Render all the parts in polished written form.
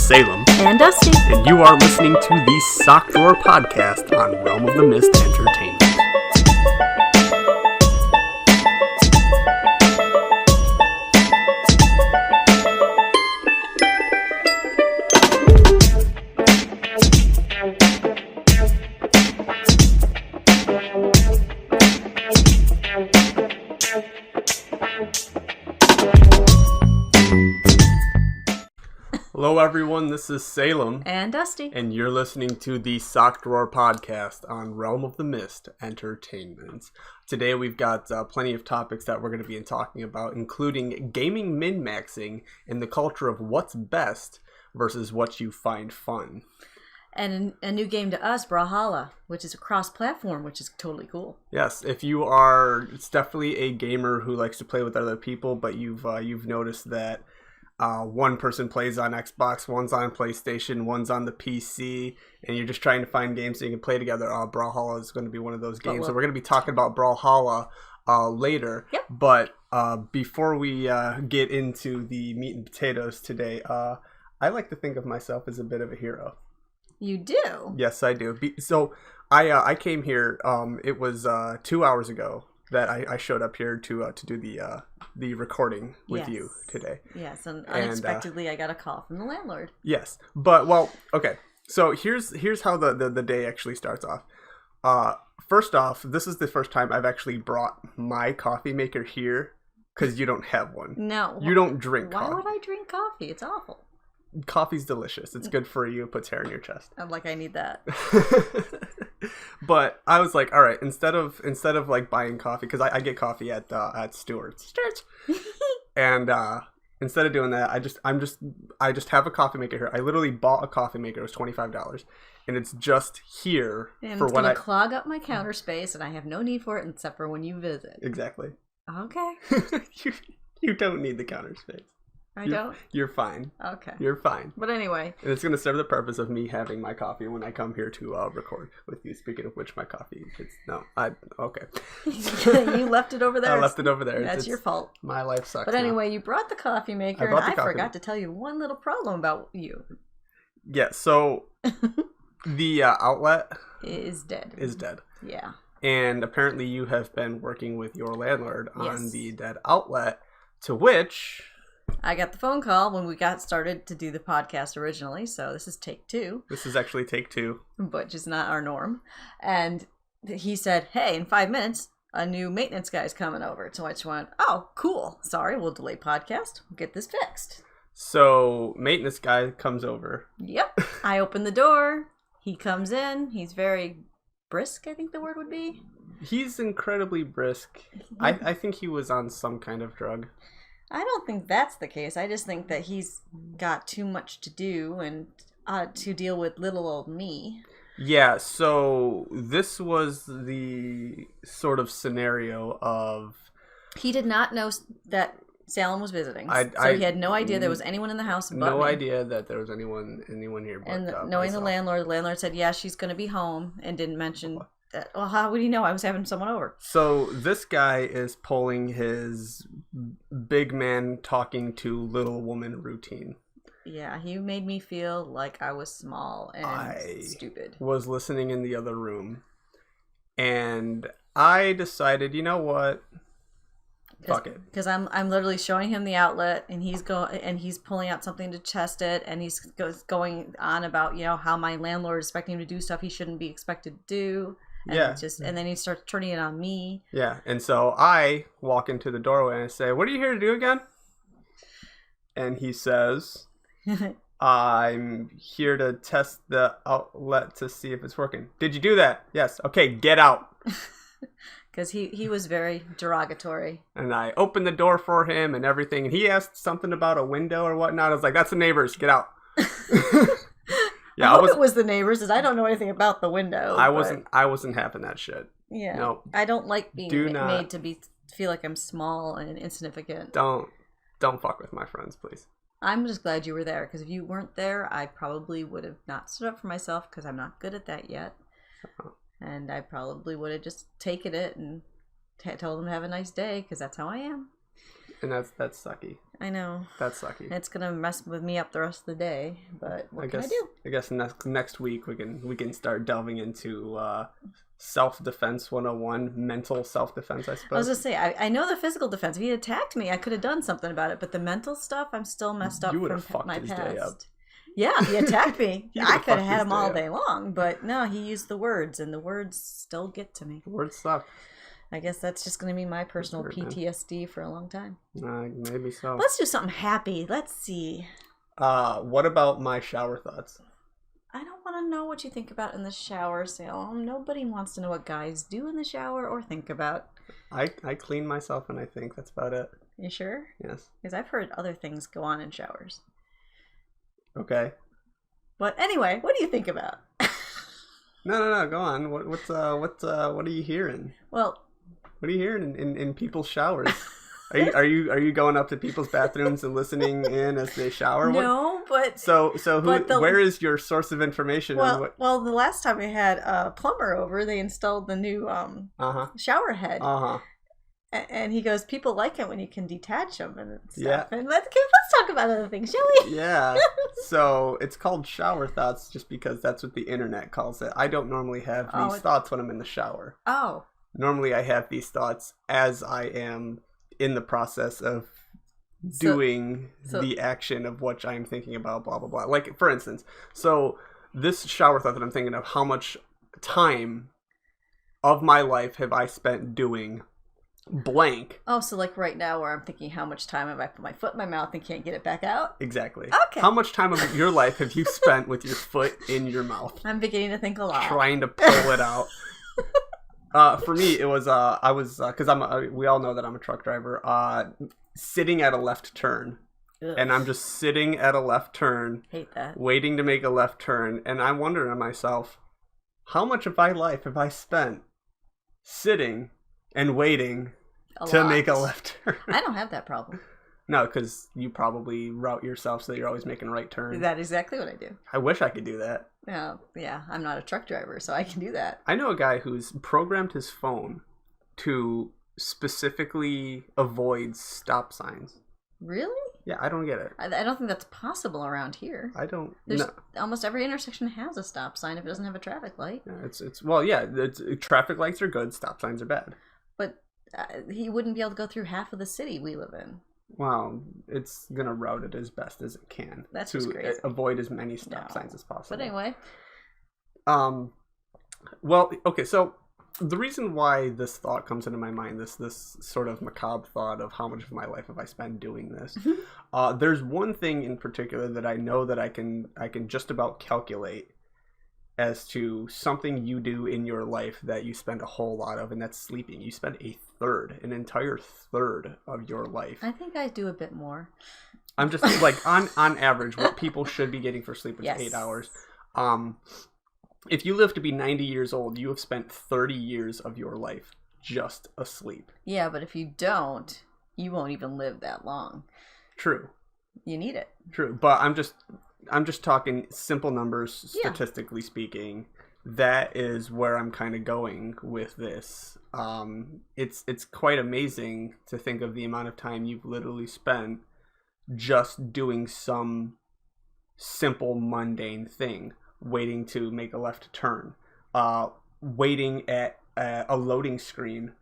Salem. And Dusty. And you are listening to the Sock Drawer Podcast on Realm of the Mist Entertainment. Hello everyone, this is Salem. And Dusty. And you're listening to the Sock Drawer Podcast on Realm of the Mist Entertainment. Today we've got plenty of topics that we're going to be talking about, including gaming min-maxing and the culture of what's best versus what you find fun. And a new game to us, Brawlhalla, which is a cross-platform, which is totally cool. Yes, if you are, it's definitely a gamer who likes to play with other people, but you've noticed that one person plays on Xbox, one's on PlayStation, one's on the PC, and you're just trying to find games so you can play together. Brawlhalla is going to be one of those games. So we're going to be talking about Brawlhalla later. Yep. But before we get into the meat and potatoes today, I like to think of myself as a bit of a hero. You do? Yes, I do. So I came here, it was 2 hours ago that I showed up here to do the recording with you today. Yes, and unexpectedly I got a call from the landlord. Yes, but well, okay. So here's how the day actually starts off. First off, this is the first time I've actually brought my coffee maker here because you don't have one. No, you don't drink coffee. Why would I drink coffee? It's awful. Coffee's delicious. It's good for you. It puts hair in your chest. I'm like, I need that. But I was like, all right, instead of like buying coffee, because I get coffee at Stewart's, and instead of doing that, I just have a coffee maker here. I literally bought a coffee maker. It was $25, and it's just here and for it's when gonna clog up my counter space, and I have no need for it except for when you visit. Exactly. Okay. you don't need the counter space. You're fine. Okay. You're fine. But anyway. And it's going to serve the purpose of me having my coffee when I come here to record with you. Speaking of which, my coffee. Okay. You left it over there? I left it over there. That's your fault. My life sucks. But anyway, you brought the coffee maker, and I forgot to tell you one little problem about you. Yeah, so the outlet is dead. Yeah. And apparently you have been working with your landlord on the dead outlet, to which I got the phone call when we got started to do the podcast originally, so this is take 2. This is actually take 2. But just not our norm. And he said, hey, in 5 minutes, a new maintenance guy's coming over. So I just went, oh, cool. Sorry, we'll delay podcast. We'll get this fixed. So maintenance guy comes over. Yep. I open the door. He comes in. He's very brisk, I think the word would be. He's incredibly brisk. I think he was on some kind of drug. I don't think that's the case. I just think that he's got too much to do and to deal with little old me. Yeah, so this was the sort of scenario of... He did not know that Salem was visiting, so he had no idea there was anyone in the house but No me. idea that there was anyone here but And knowing the landlord said, yeah, she's going to be home, and didn't mention... Well, how would he know I was having someone over? So this guy is pulling his big man talking to little woman routine. Yeah, he made me feel like I was small and stupid. I was listening in the other room, and I decided, you know what? Fuck it. Because I'm literally showing him the outlet, and he's pulling out something to test it, and he's going on about how my landlord is expecting him to do stuff he shouldn't be expected to do. And and then he starts turning it on me. Yeah, and so I walk into the doorway and I say, "What are you here to do again?" And he says, "I'm here to test the outlet to see if it's working." "Did you do that?" "Yes." "Okay, get out." Because he was very derogatory. And I opened the door for him and everything, and he asked something about a window or whatnot. I was like, "That's the neighbors. Get out." Yeah, I hope it was the neighbors, because I don't know anything about the window. I wasn't having that shit. Yeah. No. I don't like being made to feel like I'm small and insignificant. Don't fuck with my friends, please. I'm just glad you were there, because if you weren't there, I probably would have not stood up for myself, because I'm not good at that yet. And I probably would have just taken it and told them to have a nice day, because that's how I am. And that's sucky. I know. That's sucky. It's gonna mess with me up the rest of the day, but what can I do? I guess next week we can start delving into self-defense 101, mental self-defense, I suppose. I was gonna say, I know the physical defense. If he attacked me, I could have done something about it, but the mental stuff, I'm still messed up from my past. Day up. Yeah, he attacked me. I could have had him all day long, but no, he used the words, and the words still get to me. The words suck. I guess that's just going to be my personal PTSD for a long time. Maybe so. Let's do something happy. Let's see. What about my shower thoughts? I don't want to know what you think about in the shower, Salem. Nobody wants to know what guys do in the shower or think about. I clean myself and I think that's about it. You sure? Yes. Because I've heard other things go on in showers. Okay. But anyway, what do you think about? No. Go on. What are you hearing? Well, what are you hearing in people's showers? Are you going up to people's bathrooms and listening in as they shower? No, but where is your source of information? Well, the last time we had a plumber over, they installed the new shower head. And he goes, people like it when you can detach them and stuff. Yeah. And let's talk about other things, shall we? Yeah. So it's called shower thoughts just because that's what the internet calls it. I don't normally have these thoughts when I'm in the shower. Oh. Normally I have these thoughts as I am in the process of doing the action of what I'm thinking about, blah, blah, blah. Like, for instance, so this shower thought that I'm thinking of, how much time of my life have I spent doing blank? Oh, so like right now where I'm thinking, how much time have I put my foot in my mouth and can't get it back out? Exactly. Okay. How much time of your life have you spent with your foot in your mouth? I'm beginning to think a lot. Trying to pull it out. For me, it was because we all know that I'm a truck driver. Sitting at a left turn, and I'm just sitting at a left turn. Hate that. Waiting to make a left turn, and I'm wondering to myself, how much of my life have I spent sitting and waiting to make a left turn? I don't have that problem. No, because you probably route yourself so that you're always making a right turn. That's exactly what I do. I wish I could do that. Yeah, I'm not a truck driver, so I can do that. I know a guy who's programmed his phone to specifically avoid stop signs. Really? Yeah, I don't get it. I don't think that's possible around here. I don't. Almost every intersection has a stop sign if it doesn't have a traffic light. Yeah, traffic lights are good, stop signs are bad. But he wouldn't be able to go through half of the city we live in. Well, it's gonna route it as best as it can. That's just crazy. Avoid as many stop signs as possible. But anyway. Well, okay, so the reason why this thought comes into my mind, this sort of macabre thought of how much of my life have I spent doing this, there's one thing in particular that I know that I can just about calculate as to something you do in your life that you spend a whole lot of, and that's sleeping. You spend an entire third of your life. I think I do a bit more. I'm just like on average what people should be getting for sleep is 8 hours. If you live to be 90 years old, you have spent 30 years of your life just asleep. Yeah, but if you don't, you won't even live that long. True. You need it. True, but I'm just talking simple numbers, statistically speaking. That is where I'm kind of going with this. It's quite amazing to think of the amount of time you've literally spent just doing some simple, mundane thing. Waiting to make a left turn. Waiting at a loading screen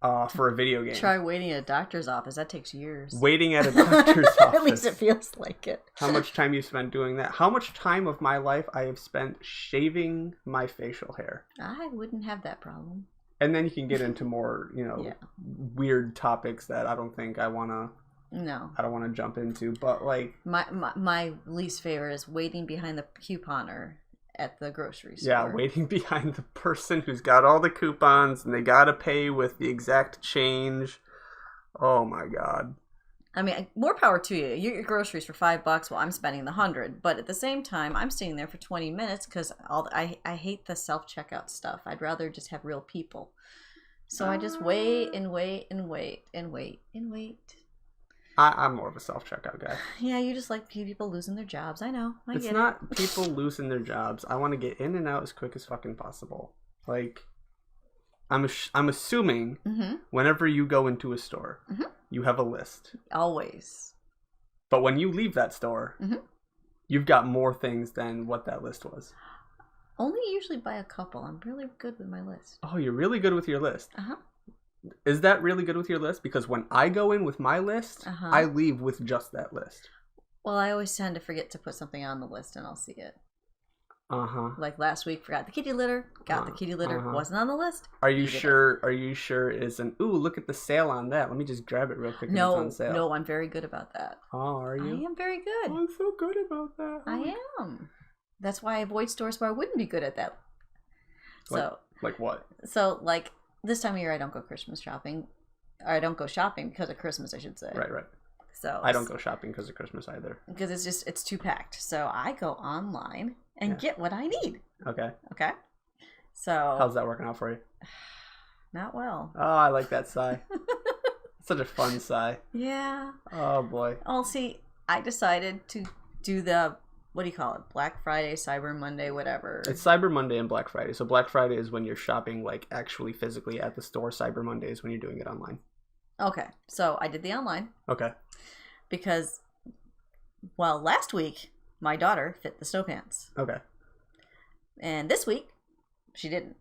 for a video game. Try waiting at a doctor's office. That takes years. Waiting at a doctor's office. At least it feels like it. How much time you spent doing that? How much time of my life I have spent shaving my facial hair? I wouldn't have that problem. And then you can get into more, weird topics that I don't think I want to. No. I don't want to jump into, but like... My least favorite is waiting behind the couponer at the grocery store. Yeah, waiting behind the person who's got all the coupons and they got to pay with the exact change. Oh my God. I mean, more power to you. You get your groceries for $5 while I'm spending the 100. But at the same time, I'm sitting there for 20 minutes because I hate the self-checkout stuff. I'd rather just have real people. So I just wait and wait and wait and wait and wait. I'm more of a self-checkout guy. Yeah, you just like people losing their jobs. I know. It's not people losing their jobs. I want to get in and out as quick as fucking possible. Like, I'm assuming whenever you go into a store, you have a list. Always. But when you leave that store, you've got more things than what that list was. Only usually by a couple. I'm really good with my list. Oh, you're really good with your list. Uh-huh. Is that really good with your list? Because when I go in with my list, I leave with just that list. Well, I always tend to forget to put something on the list and I'll see it. Like last week, forgot the kitty litter. Got the kitty litter. Wasn't on the list. Are you sure? Are you sure it's an, ooh, look at the sale on that. Let me just grab it real quick. No, it's on sale. No, I'm very good about that. Oh, are you? I am very good. Oh, I'm so good about that. I am. That's why I avoid stores where I wouldn't be good at that. Like what? So, like, this time of year, I don't go Christmas shopping. Or I don't go shopping because of Christmas, I should say. Right. So I don't go shopping because of Christmas either. Because it's too packed. So I go online and get what I need. Okay. So how's that working out for you? Not well. Oh, I like that sigh. Such a fun sigh. Yeah. Oh boy. Well, see, I decided to do the, what do you call it? Black Friday, Cyber Monday, whatever. It's Cyber Monday and Black Friday. So Black Friday is when you're shopping like actually physically at the store. Cyber Monday is when you're doing it online. Okay. So I did the online. Okay. Because, well, last week, my daughter fit the snow pants. Okay. And this week, she didn't.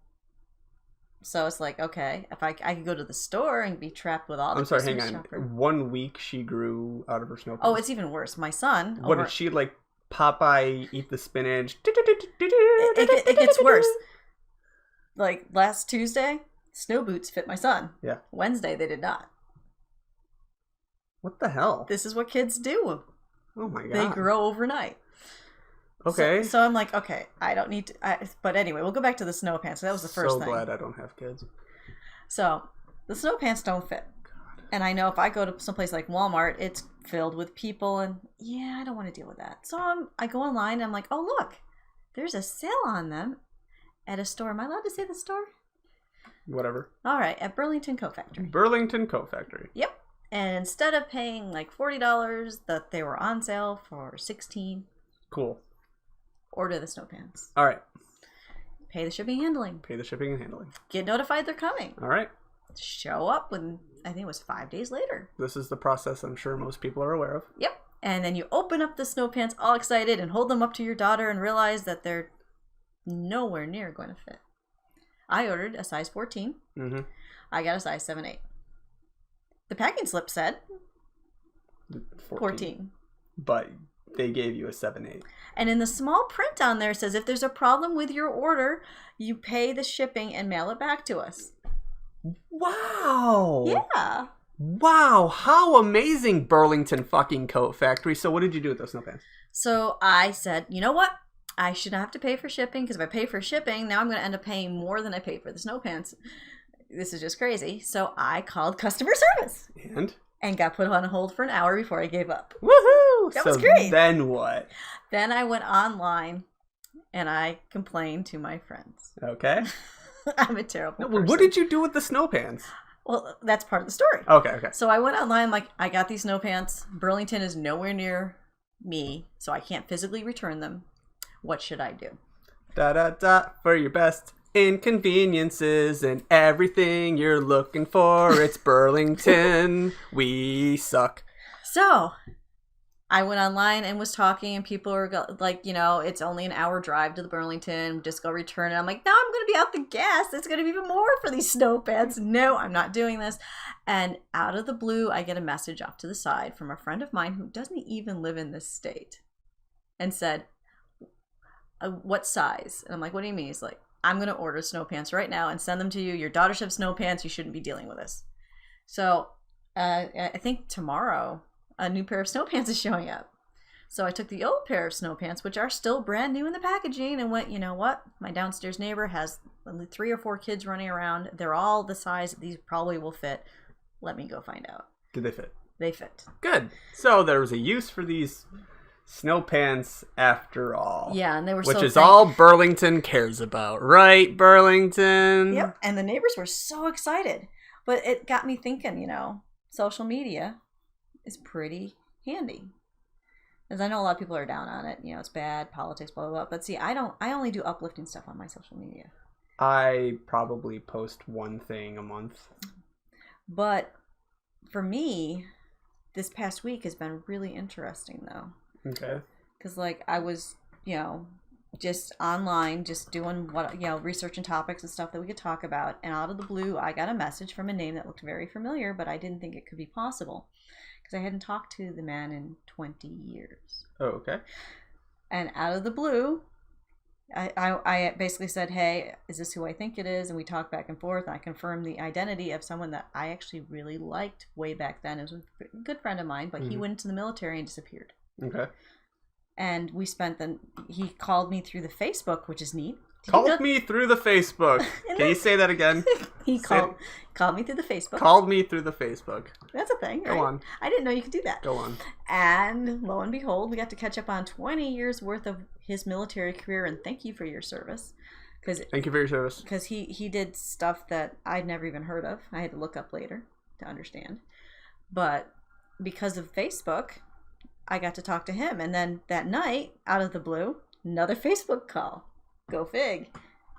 So it's like, okay, if I could go to the store and be trapped with all the Christmas hang on. Shopper. 1 week she grew out of her snow pants. Oh, it's even worse. My son. What did she like? Popeye eat the spinach. It gets worse. Like last Tuesday, snow boots fit my son. Yeah. Wednesday they did not. What the hell? This is what kids do. Oh my god. They grow overnight. Okay. So I'm like, okay, I don't need to. But anyway, we'll go back to the snow pants. That was the first thing. So glad I don't have kids. So the snow pants don't fit. God. And I know if I go to someplace like Walmart, it's filled with people, and yeah, I don't want to deal with that. So I go online and I'm like, oh look, there's a sale on them at a store. Am I allowed to say the store? Whatever. All right, at Burlington Coat Factory. Burlington Coat Factory. Yep. And instead of paying like $40, that they were on sale for $16. Cool. Order the snow pants. All right. Pay the shipping and handling. Pay the shipping and handling. Get notified they're coming. All right. Show up when I think it was 5 days later. This is the process I'm sure most people are aware of. Yep. And then you open up the snow pants all excited and hold them up to your daughter and realize that they're nowhere near going to fit. I ordered a size 14. Mm-hmm. I got a size 7/8. The packing slip said 14. But they gave you a 7/8. And in the small print on there, it says if there's a problem with your order, you pay the shipping and mail it back to us. Wow. Yeah. Wow. How amazing, Burlington fucking Coat Factory. So what did you do with those snow pants? So I said, you know what? I shouldn't have to pay for shipping, because if I pay for shipping, now I'm going to end up paying more than I paid for the snow pants. This is just crazy. So I called customer service. And got put on hold for an hour before I gave up. Woohoo! That was great. Then what? Then I went online and I complained to my friends. Okay. I'm a terrible person. What did you do with the snow pants? Well, that's part of the story. Okay. So I went online, like, I got these snow pants. Burlington is nowhere near me, so I can't physically return them. What should I do? For your best inconveniences and everything you're looking for. It's Burlington. We suck. So I went online and was talking, and people were like, you know, it's only an hour drive to the Burlington. Just go return it. I'm like, no, I'm going to be out the gas. It's going to be even more for these snow pants. No, I'm not doing this. And out of the blue, I get a message off to the side from a friend of mine who doesn't even live in this state, and said, what size? And I'm like, what do you mean? He's like, I'm going to order snow pants right now and send them to you. Your daughter should have snow pants. You shouldn't be dealing with this. So I think tomorrow a new pair of snow pants is showing up. So I took the old pair of snow pants, which are still brand new in the packaging, and went, you know what? My downstairs neighbor has 3 or 4 kids running around. They're all the size that these probably will fit. Let me go find out. Did they fit? They fit. Good. So there was a use for these snow pants after all. Yeah, and they were which is all Burlington cares about, right, Burlington? Yep, and the neighbors were so excited. But it got me thinking, you know, social media is pretty handy. Because I know a lot of people are down on it. You know, it's bad, politics, blah, blah, blah. But see, I only do uplifting stuff on my social media. I probably post one thing a month. But for me, this past week has been really interesting, though. Okay. Because, like, I was, just online, just doing researching topics and stuff that we could talk about. And out of the blue, I got a message from a name that looked very familiar, but I didn't think it could be possible. Because I hadn't talked to the man in 20 years. Oh, okay. And out of the blue, I basically said, hey, is this who I think it is? And we talked back and forth, and I confirmed the identity of someone that I actually really liked way back then. It was a good friend of mine, but he went into the military and disappeared. Okay. And we he called me through the Facebook, which is neat. Called me through the Facebook. Can you say that again? He called me through the Facebook. Called me through the Facebook. That's a thing, right? Go on. I didn't know you could do that. Go on. And lo and behold, we got to catch up on 20 years worth of his military career, and thank you for your service. Thank you for your service. Because he did stuff that I'd never even heard of. I had to look up later to understand. But because of Facebook, I got to talk to him. And then that night, out of the blue, another Facebook call. Go fig.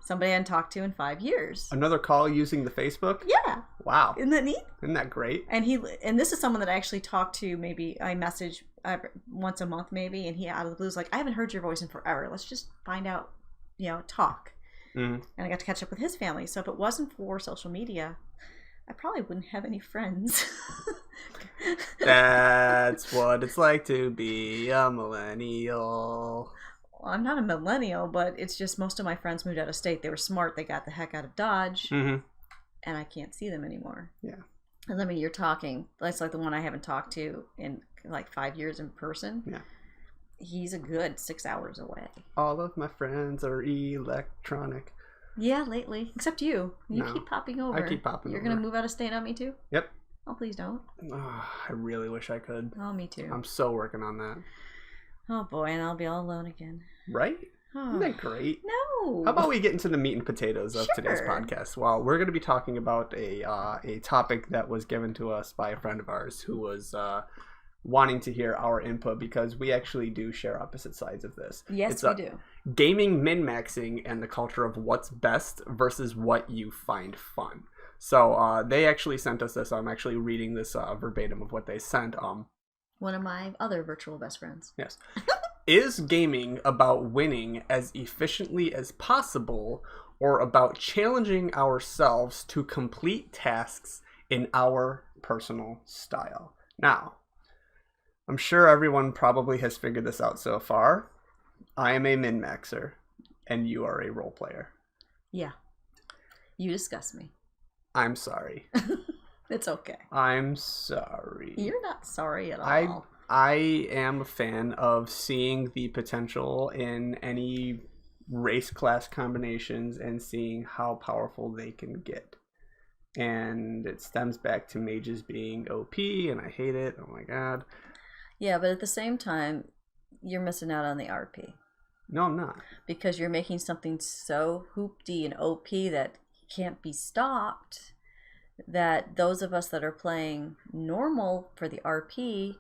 Somebody I hadn't talked to in 5 years. Another call using the Facebook? Yeah. Wow. Isn't that neat? Isn't that great? And this is someone that I actually talk to, maybe I message once a month maybe, and he out of the blue is like, I haven't heard your voice in forever. Let's just find out, talk. Mm-hmm. And I got to catch up with his family. So if it wasn't for social media, I probably wouldn't have any friends. That's what it's like to be a millennial. Well, I'm not a millennial, but it's just most of my friends moved out of state. They were smart. They got the heck out of Dodge. Mm-hmm. And I can't see them anymore. Yeah. And I mean, you're talking, that's like the one I haven't talked to in like 5 years in person. Yeah. He's a good 6 hours away. All of my friends are electronic. Yeah, lately. Except you. You keep popping over. I keep popping You're over. You're going to move out of state on me too? Yep. Oh, please don't. Oh, I really wish I could. Oh, me too. I'm so working on that. Oh boy, and I'll be all alone again. Right? Oh. Isn't that great? No. How about we get into the meat and potatoes of today's podcast? Well, we're going to be talking about a topic that was given to us by a friend of ours who was wanting to hear our input because we actually do share opposite sides of this. Yes, we do. Gaming min-maxing and the culture of what's best versus what you find fun. So they actually sent us this. I'm actually reading this verbatim of what they sent. One of my other virtual best friends. Yes. Is gaming about winning as efficiently as possible or about challenging ourselves to complete tasks in our personal style? Now, I'm sure everyone probably has figured this out so far. I am a min-maxer and you are a role player. Yeah. You disgust me. I'm sorry. It's okay. I'm sorry. You're not sorry at all. I am a fan of seeing the potential in any race class combinations and seeing how powerful they can get. And it stems back to mages being OP, and I hate it. Oh my god. Yeah, but at the same time, you're missing out on the RP. No, I'm not. Because you're making something so hoopty and OP that can't be stopped, that those of us that are playing normal for the RP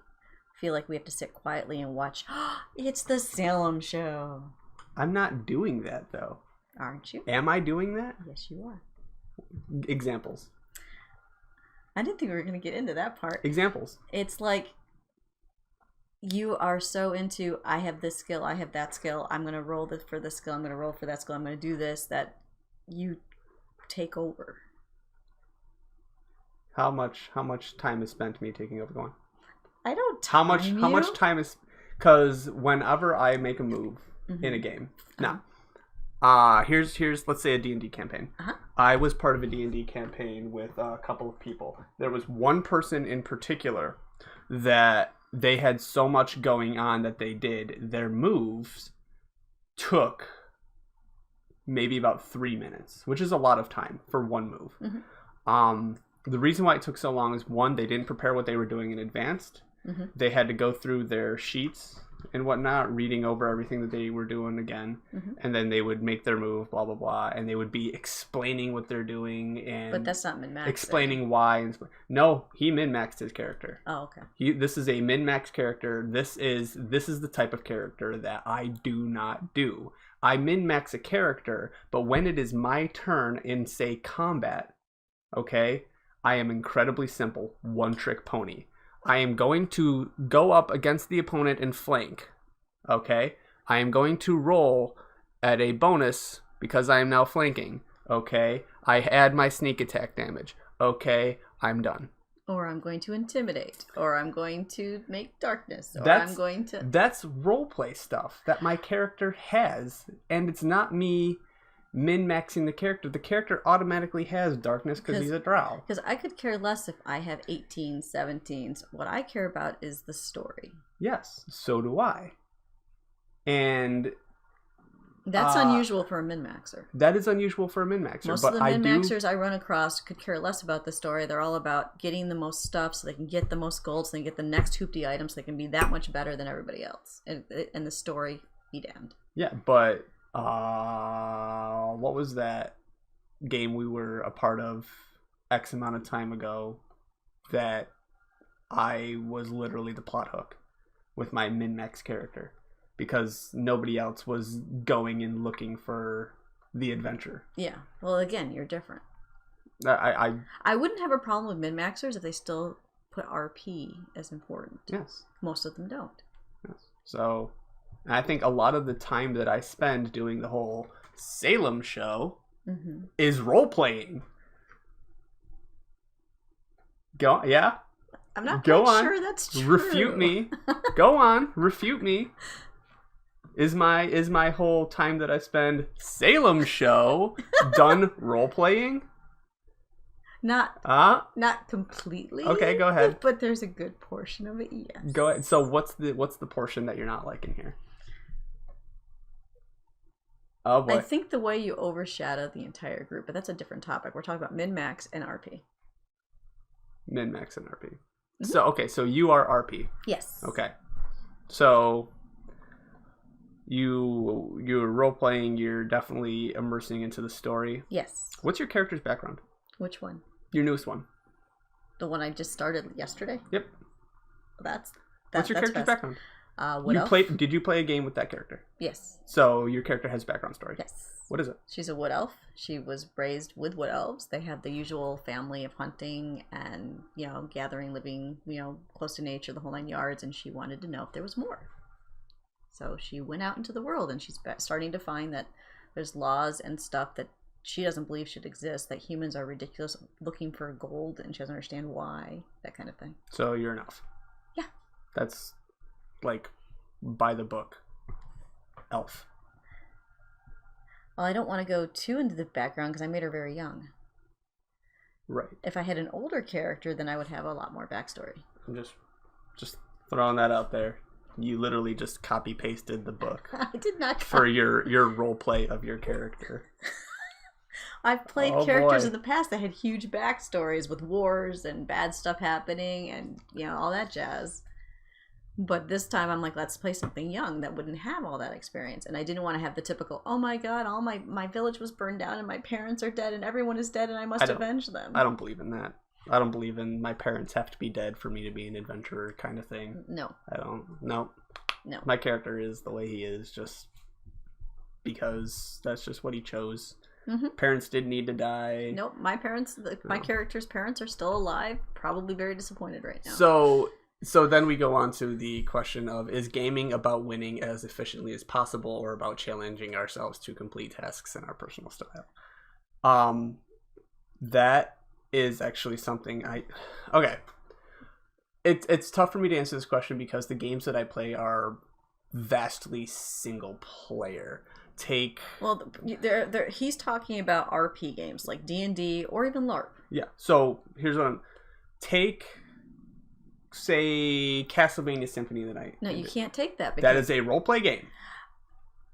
feel like we have to sit quietly and watch. It's the Salem show. I'm not doing that though. Aren't you? Am I doing that? Yes, you are. Examples. I didn't think we were going to get into that part. Examples. It's like you are so into, I have this skill, I have that skill, I'm going to roll for this skill, I'm going to roll for that skill, I'm going to do this, that you take over. How much time is spent me taking over going? I don't How much time is, because whenever I make a move in a game, now here's let's say a D&D campaign. I was part of a D&D campaign with a couple of people. There was one person in particular that they had so much going on that they did their moves took maybe about 3 minutes, which is a lot of time for one move. The reason why it took so long is, one, they didn't prepare what they were doing in advance. They had to go through their sheets and whatnot, reading over everything that they were doing again, and then they would make their move, blah blah blah, and they would be explaining what they're doing and but that's not min-max. Explaining why. No, he min-maxed his character. Oh, okay. This is a min-max character. This is the type of character that I do not do. I min-max a character, but when it is my turn in, say, combat, okay, I am incredibly simple, one-trick pony. I am going to go up against the opponent and flank, okay? I am going to roll at a bonus because I am now flanking, okay? I add my sneak attack damage, okay? I'm done. Or I'm going to intimidate, or I'm going to make darkness, or I'm going to... That's roleplay stuff that my character has, and it's not me min-maxing the character. The character automatically has darkness because he's a drow. Because I could care less if I have 18, 17s. What I care about is the story. Yes, so do I. And... That's unusual for a min-maxer. That is unusual for a min-maxer. Most of the min-maxers I run across could care less about the story. They're all about getting the most stuff so they can get the most gold, so they can get the next hoopty item, so they can be that much better than everybody else. And the story be damned. Yeah, but what was that game we were a part of X amount of time ago that I was literally the plot hook with my min-max character? Because nobody else was going and looking for the adventure. Yeah. Well, again, you're different. I wouldn't have a problem with min-maxers if they still put RP as important. Yes. Most of them don't. Yes. So, I think a lot of the time that I spend doing the whole Salem show is role-playing. Yeah? I'm not sure that's true. Refute me. Go on. Refute me. Is my whole time that I spend Salem show done role playing? Not completely. Okay, go ahead. But there's a good portion of it, yes. Go ahead. So what's the portion that you're not liking here? Oh boy. I think the way you overshadow the entire group, but that's a different topic. We're talking about min-max and RP. Min-max and RP. So you are RP. Yes. Okay. So you're role playing, you're definitely immersing into the story. Yes. What's your character's background? Which one? Your newest one. The one I just started yesterday? Yep. What's your character's background? Did you play a game with that character? Yes. So your character has a background story? Yes. What is it? She's a wood elf. She was raised with wood elves. They have the usual family of hunting and, gathering, living, close to nature, the whole 9 yards, and she wanted to know if there was more. So she went out into the world, and she's starting to find that there's laws and stuff that she doesn't believe should exist, that humans are ridiculous looking for gold, and she doesn't understand why, that kind of thing. So you're an elf. Yeah. That's like by the book elf. Well, I don't want to go too into the background because I made her very young. Right. If I had an older character, then I would have a lot more backstory. I'm just throwing that out there. You literally just copy pasted the book. I did not for your role play of your character. I've played characters in the past that had huge backstories with wars and bad stuff happening and all that jazz. But this time I'm like, let's play something young that wouldn't have all that experience. And I didn't want to have the typical, oh my god, all my village was burned down and my parents are dead and everyone is dead and I must avenge them. I don't believe in that. I don't believe in my parents have to be dead for me to be an adventurer kind of thing. No. I don't. No. My character is the way he is just because that's just what he chose. Mm-hmm. Parents did need to die. Nope. My character's parents are still alive, probably very disappointed right now. So then we go on to the question of, is gaming about winning as efficiently as possible or about challenging ourselves to complete tasks in our personal style? That is actually something it's tough for me to answer this question because the games that I play are vastly single player. He's talking about RP games like D&D or even LARP. Yeah. So here's what say Castlevania Symphony of the Night. No, you can't take that. That is a role-play game.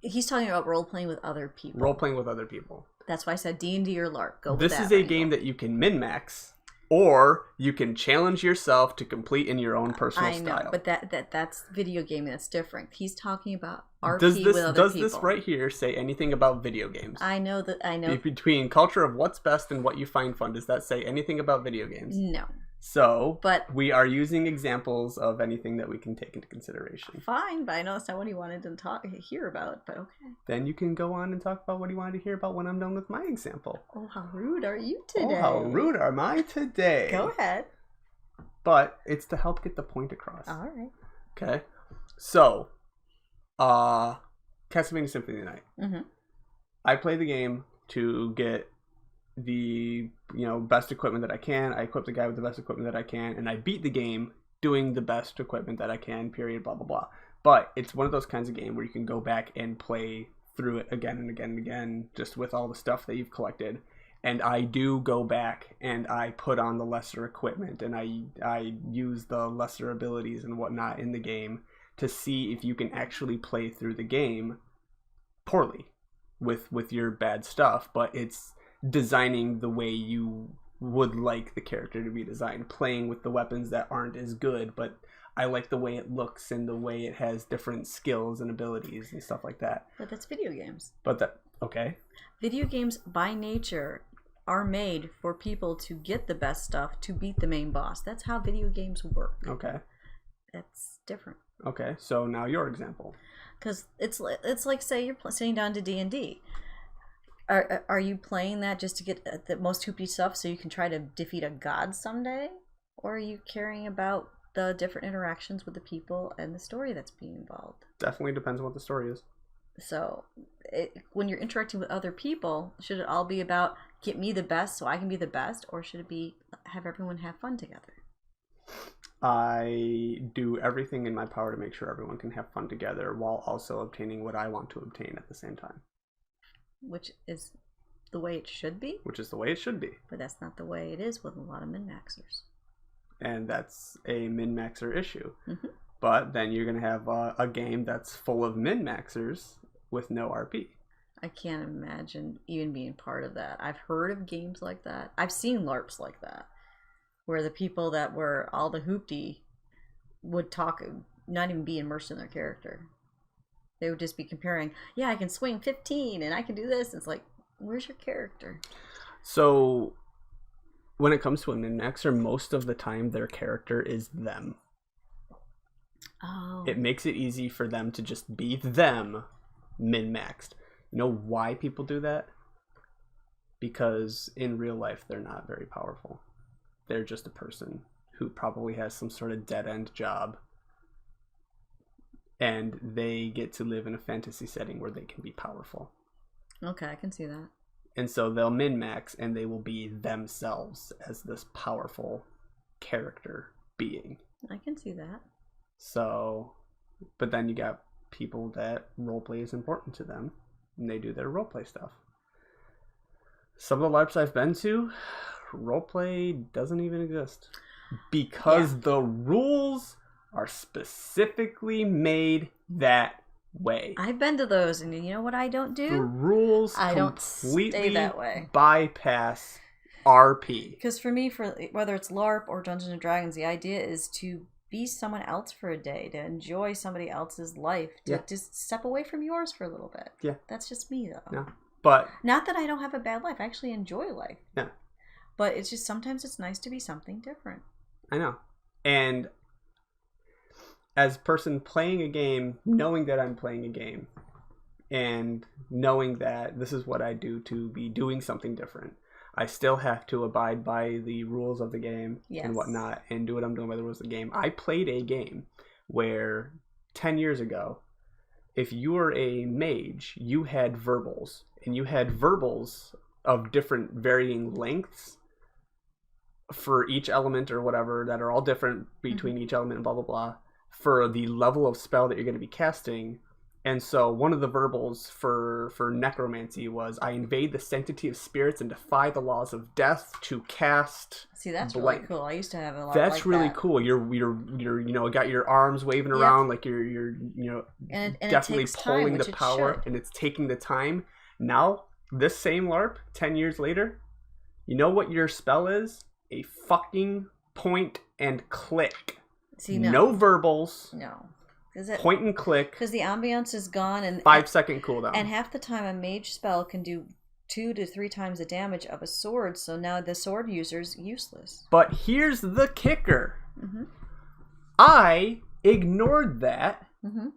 He's talking about role-playing with other people. Role-playing with other people. That's why I said D&D or LARP. This is a game that you can min-max, or you can challenge yourself to complete in your own personal style. I know, but that's video gaming. That's different. He's talking about RP with other people. Does this right here say anything about video games? I know. Between culture of what's best and what you find fun, does that say anything about video games? No. So, but we are using examples of anything that we can take into consideration. Fine, but I know that's not what he wanted to hear about, but okay. Then you can go on and talk about what you wanted to hear about when I'm done with my example. Oh, how rude are you today? Oh, how rude am I today? Go ahead. But it's to help get the point across. All right. Okay. So, Castlevania Symphony of the Night. Mm-hmm. I play the game to get the best equipment that I can. I equip the guy with the best equipment that I can, and I beat the game doing the best equipment that I can, period, blah, blah, blah. But it's one of those kinds of game where you can go back and play through it again and again and again, just with all the stuff that you've collected. And I do go back and I put on the lesser equipment, and I use the lesser abilities and whatnot in the game to see if you can actually play through the game poorly with your bad stuff. But it's designing the way you would like the character to be designed, playing with the weapons that aren't as good, but I like the way it looks and the way it has different skills and abilities and stuff like that. But that's video games. Okay. Video games by nature are made for people to get the best stuff to beat the main boss. That's how video games work. Okay. That's different. Okay, so now your example. Because it's like, say you're sitting down to D&D. Are you playing that just to get the most hoopty stuff so you can try to defeat a god someday? Or are you caring about the different interactions with the people and the story that's being involved? Definitely depends on what the story is. So when you're interacting with other people, should it all be about get me the best so I can be the best? Or should it be have everyone have fun together? I do everything in my power to make sure everyone can have fun together while also obtaining what I want to obtain at the same time. Which is the way it should be. Which is the way it should be. But that's not the way it is with a lot of min-maxers. And that's a min-maxer issue. Mm-hmm. But then you're going to have a game that's full of min-maxers with no RP. I can't imagine even being part of that. I've heard of games like that. I've seen LARPs like that. Where the people that were all the hoopty would talk, not even be immersed in their character. They would just be comparing, yeah, I can swing 15 and I can do this. It's like, where's your character? So, when it comes to a min-maxer, most of the time their character is them. Oh. It makes it easy for them to just be them, min-maxed. You know why people do that? Because in real life, they're not very powerful. They're just a person who probably has some sort of dead-end job. And they get to live in a fantasy setting where they can be powerful. Okay, I can see that. And so they'll min-max and they will be themselves as this powerful character being. I can see that. So, but then you got people that roleplay is important to them. And they do their roleplay stuff. Some of the LARPs I've been to, roleplay doesn't even exist. Because the rules are specifically made that way. I've been to those, and you know what I don't do? The rules don't completely stay that way. Bypass RP. Because for me, whether it's LARP or Dungeons and Dragons, the idea is to be someone else for a day, to enjoy somebody else's life, to just step away from yours for a little bit. Yeah. That's just me, though. No. But not that I don't have a bad life. I actually enjoy life. Yeah. But it's just sometimes it's nice to be something different. I know. And as a person playing a game, knowing that I'm playing a game, and knowing that this is what I do to be doing something different, I still have to abide by the rules of the game and whatnot, and do what I'm doing by the rules of the game. I played a game where 10 years ago, if you were a mage, you had verbals, and you had verbals of different varying lengths for each element or whatever that are all different between each element and blah, blah, blah, for the level of spell that you're going to be casting. And so one of the verbals for necromancy was, I invade the sanctity of spirits and defy the laws of death to cast. See, that's blank. really cool. I used to have a lot. That's like really that. Cool. You're got your arms waving around like you're and definitely it takes pulling time, the power, and it's taking the time. Now, this same LARP 10 years later, you know what your spell is? A fucking point and click. See, no verbals. No. Point and click. Because the ambiance is gone, and 5-second cooldown. And half the time, a mage spell can do 2 to 3 times the damage of a sword, so now the sword user's useless. But here's the kicker. Mm-hmm. I ignored that, Mm-hmm.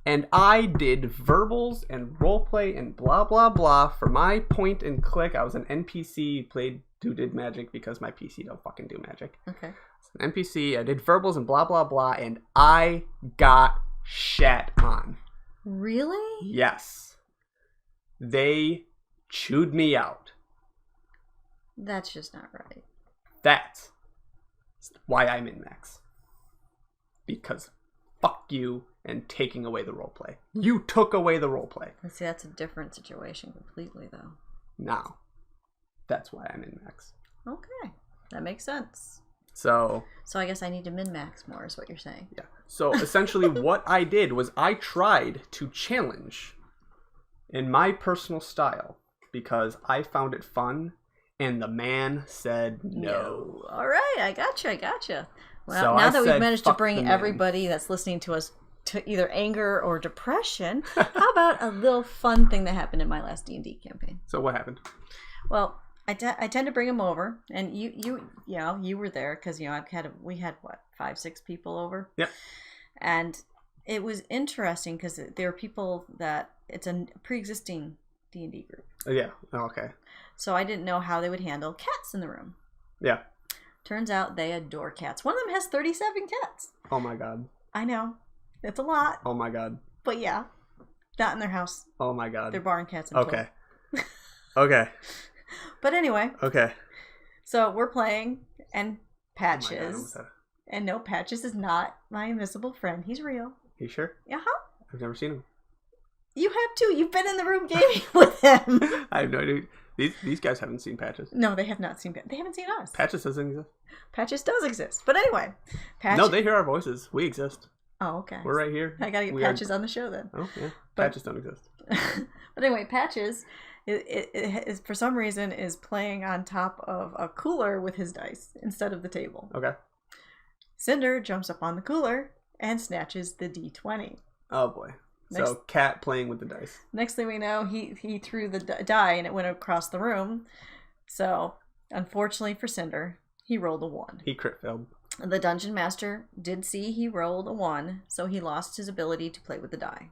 and I did verbals and roleplay and blah, blah, blah for my point and click. I was an NPC who did magic because my PC don't fucking do magic. Okay. An NPC, I did verbals and blah, blah, blah, and I got shat on. Really? Yes. They chewed me out. That's just not right. That's why I'm in Max. Because fuck you and taking away the roleplay. You took away the roleplay. See, that's a different situation completely, though. Now, that's why I'm in Max. Okay. That makes sense. So I guess I need to min-max more is what you're saying. Yeah. So essentially what I did was I tried to challenge in my personal style because I found it fun and the man said no. All right. I gotcha. Well, So now I that we've said, managed to "Fuck bring the man." everybody that's listening to us to either anger or depression, how about a little fun thing that happened in my last D&D campaign? So what happened? Well, I tend to bring them over, and you were there because we had what 5-6 people over. Yep. And it was interesting because there are people that it's a pre-existing D&D group. Oh, yeah. Oh, okay. So I didn't know how they would handle cats in the room. Yeah. Turns out they adore cats. One of them has 37 cats. Oh my god. I know. It's a lot. Oh my god. But yeah. Not in their house. Oh my god. They're barn cats in Okay. Okay. But anyway. Okay. So we're playing and Oh my God, Patches. And no, Patches is not my invisible friend. He's real. You sure? Uh-huh. I've never seen him. You have too. You've been in the room gaming with him. I have no idea. These guys haven't seen Patches. No, they have not seen They haven't seen us. Patches doesn't exist. Patches does exist. But anyway. Patches. No, they hear our voices. We exist. Oh, okay. We're right here. I gotta get Patches on the show then. Oh, yeah. But- Patches don't exist. But anyway, Patches it is for some reason is playing on top of a cooler with his dice instead of the table. Okay. Cinder jumps up on the cooler and snatches the D20. Oh, boy. So, cat playing with the dice. Next thing we know, he threw the die and it went across the room. So, unfortunately for Cinder, he rolled a 1. He crit failed. The dungeon master did see he rolled a 1, so he lost his ability to play with the die.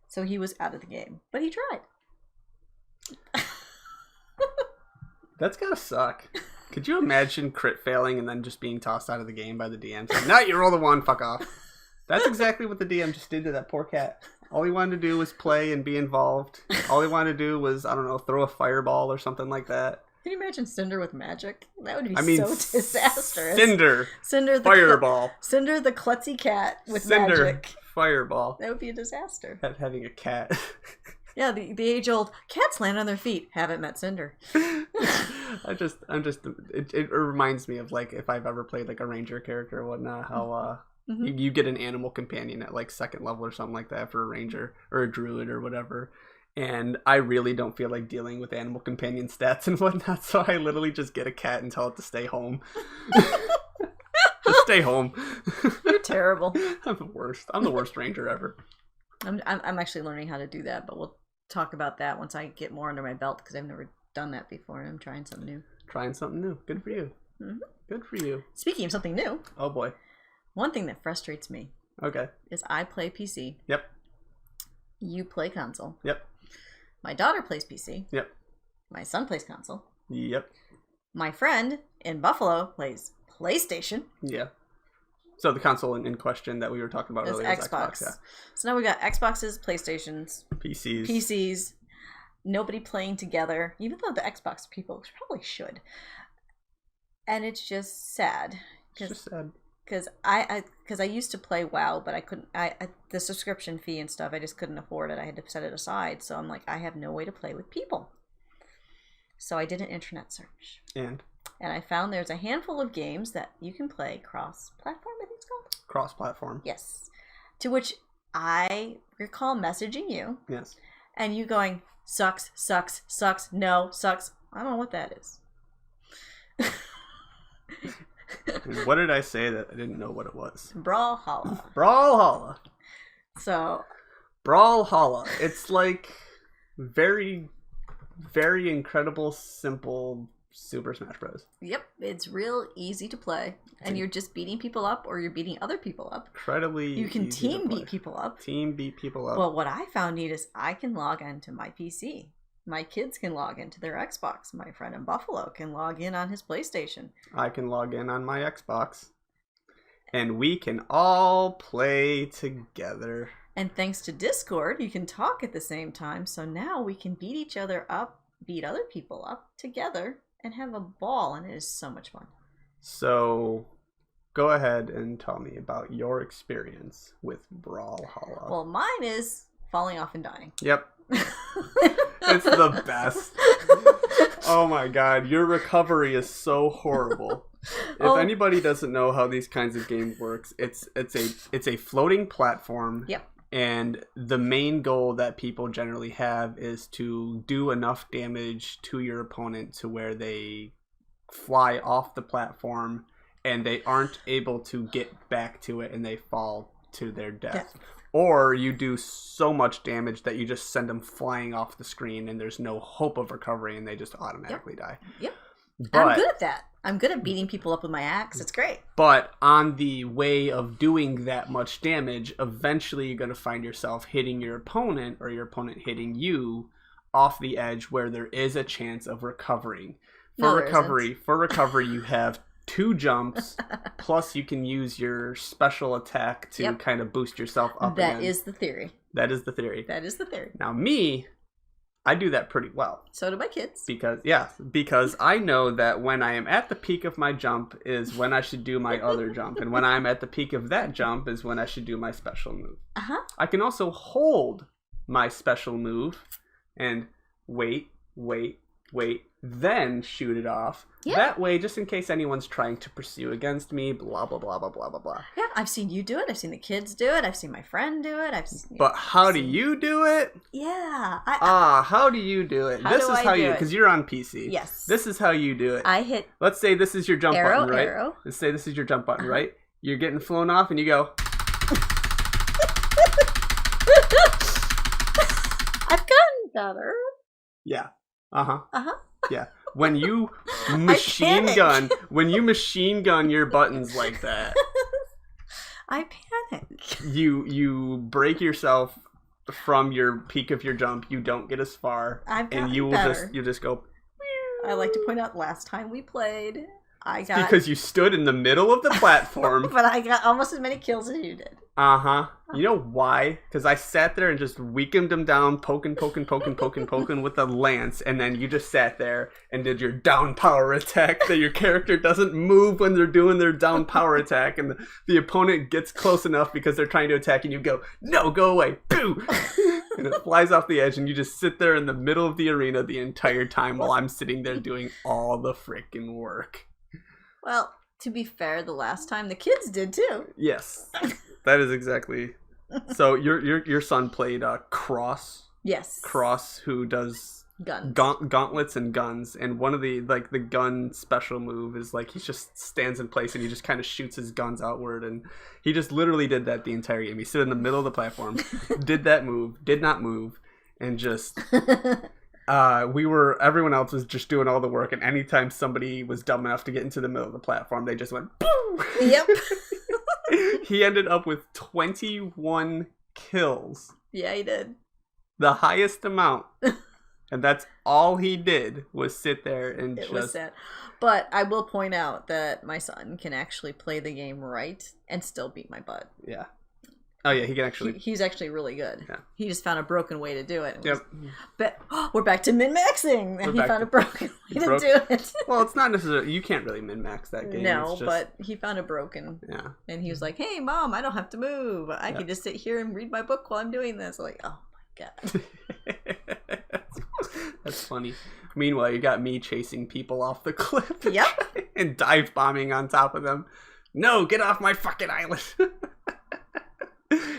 So he was out of the game, but he tried. That's gotta suck. Could you imagine crit failing and then just being tossed out of the game by the DM? Like, no, you rolled a 1, fuck off. That's exactly what the DM just did to that poor cat. All he wanted to do was play and be involved. All he wanted to do was, I don't know, throw a fireball or something like that. Can you imagine Cinder with magic? That would be so disastrous. Cinder the fireball. Cinder the klutzy cat with Cinder magic. Fireball. That would be a disaster. Having a cat. Yeah, the age-old cats land on their feet. Haven't met Cinder. It reminds me of, like, if I've ever played, like, a ranger character or whatnot, how, you get an animal companion at, like, 2nd level or something like that for a ranger or a druid or whatever. And I really don't feel like dealing with animal companion stats and whatnot, so I literally just get a cat and tell it to stay home. Just stay home. You're terrible. I'm the worst. I'm the worst ranger ever. I'm actually learning how to do that, but we'll talk about that once I get more under my belt because I've never done that before and I'm trying something new. Trying something new. Good for you. Mm-hmm. Good for you. Speaking of something new. Oh boy. One thing that frustrates me. Okay. Is I play PC. Yep. You play console. Yep. My daughter plays PC. Yep. My son plays console. Yep. My friend in Buffalo plays PlayStation. Yeah. So the console in question that we were talking about earlier is Xbox. Yeah. So now we got Xboxes, PlayStations, PCs. Nobody playing together, even though the Xbox people probably should. And it's just sad. It's just sad. Because I used to play WoW, but I couldn't. The subscription fee and stuff, I just couldn't afford it. I had to set it aside. So I'm like, I have no way to play with people. So I did an internet search. And I found there's a handful of games that you can play cross-platform, I think it's called. Cross-platform. Yes. To which I recall messaging you. Yes. And you going, sucks, no, sucks. I don't know what that is. What did I say that I didn't know what it was? Brawlhalla. Brawlhalla. So. Brawlhalla. It's like very very incredible, simple Super Smash Bros. Yep, it's real easy to play, and you're just beating people up, or you're beating other people up. Incredibly, you can team beat people up. Team beat people up. Well, what I found neat is I can log into my PC. My kids can log into their Xbox. My friend in Buffalo can log in on his PlayStation. I can log in on my Xbox, and we can all play together. And thanks to Discord, you can talk at the same time. So now we can beat each other up, beat other people up together, and have a ball, and it is so much fun. So, go ahead and tell me about your experience with Brawlhalla. Well, mine is falling off and dying. Yep. It's the best. Oh my god, your recovery is so horrible. If anybody doesn't know how these kinds of games works, it's a floating platform. Yep. And the main goal that people generally have is to do enough damage to your opponent to where they fly off the platform and they aren't able to get back to it and they fall to their death. Or you do so much damage that you just send them flying off the screen and there's no hope of recovery and they just automatically die. Yep. But I'm good at that. I'm good at beating people up with my axe. It's great. But on the way of doing that much damage, eventually you're going to find yourself hitting your opponent or your opponent hitting you off the edge where there is a chance of recovering. For recovery, you have 2 jumps, plus you can use your special attack to kind of boost yourself up again. That is the theory. That is the theory. That is the theory. Now me, I do that pretty well. So do my kids. Because I know that when I am at the peak of my jump is when I should do my other jump. And when I'm at the peak of that jump is when I should do my special move. Uh-huh. I can also hold my special move and wait, then shoot it off. Yeah. That way, just in case anyone's trying to pursue against me, blah, blah, blah, blah, blah, blah, blah. Yeah, I've seen you do it. I've seen the kids do it. I've seen my friend do it. But how do you do it? Yeah. How do you do it? This is how you, because you're on PC. Yes. This is how you do it. I hit. Let's say this is your jump button, right? Arrow. Let's say this is your jump button, right? You're getting flown off and you go. I've gotten better. Yeah. Yeah. When you machine gun your buttons like that, I panic. You break yourself from your peak of your jump. You don't get as far, and you just go. I like to point out last time we played, because you stood in the middle of the platform. But I got almost as many kills as you did. You know why? Because I sat there and just weakened them down, poking with the lance, and then you just sat there and did your down power attack that your character doesn't move when they're doing their down power attack, and the opponent gets close enough because they're trying to attack, and you go, no, go away, boo! And it flies off the edge, and you just sit there in the middle of the arena the entire time while I'm sitting there doing all the frickin' work. Well, to be fair, the last time the kids did too. Yes. That is exactly. So your son played Cross. Yes. Cross, who does guns, gauntlets and guns, and one of the the gun special move is he just stands in place and he just kind of shoots his guns outward, and he just literally did that the entire game. He stood in the middle of the platform, did that move, did not move, and just. Everyone else was just doing all the work, and anytime somebody was dumb enough to get into the middle of the platform, they just went, boom! Yep. He ended up with 21 kills. Yeah, he did. The highest amount. And that's all he did was sit there and It was sad. But I will point out that my son can actually play the game right and still beat my butt. Yeah. Oh, yeah, he can actually... He's actually really good. Yeah. He just found a broken way to do it. Yep. But we're back to min-maxing. And he found a broken way to do it. Well, it's not necessarily... You can't really min-max that game. No, but he found a broken. Yeah. And he was like, hey, Mom, I don't have to move. I can just sit here and read my book while I'm doing this. I'm like, oh, my God. That's funny. Meanwhile, you got me chasing people off the cliff. Yep. And dive bombing on top of them. No, get off my fucking island.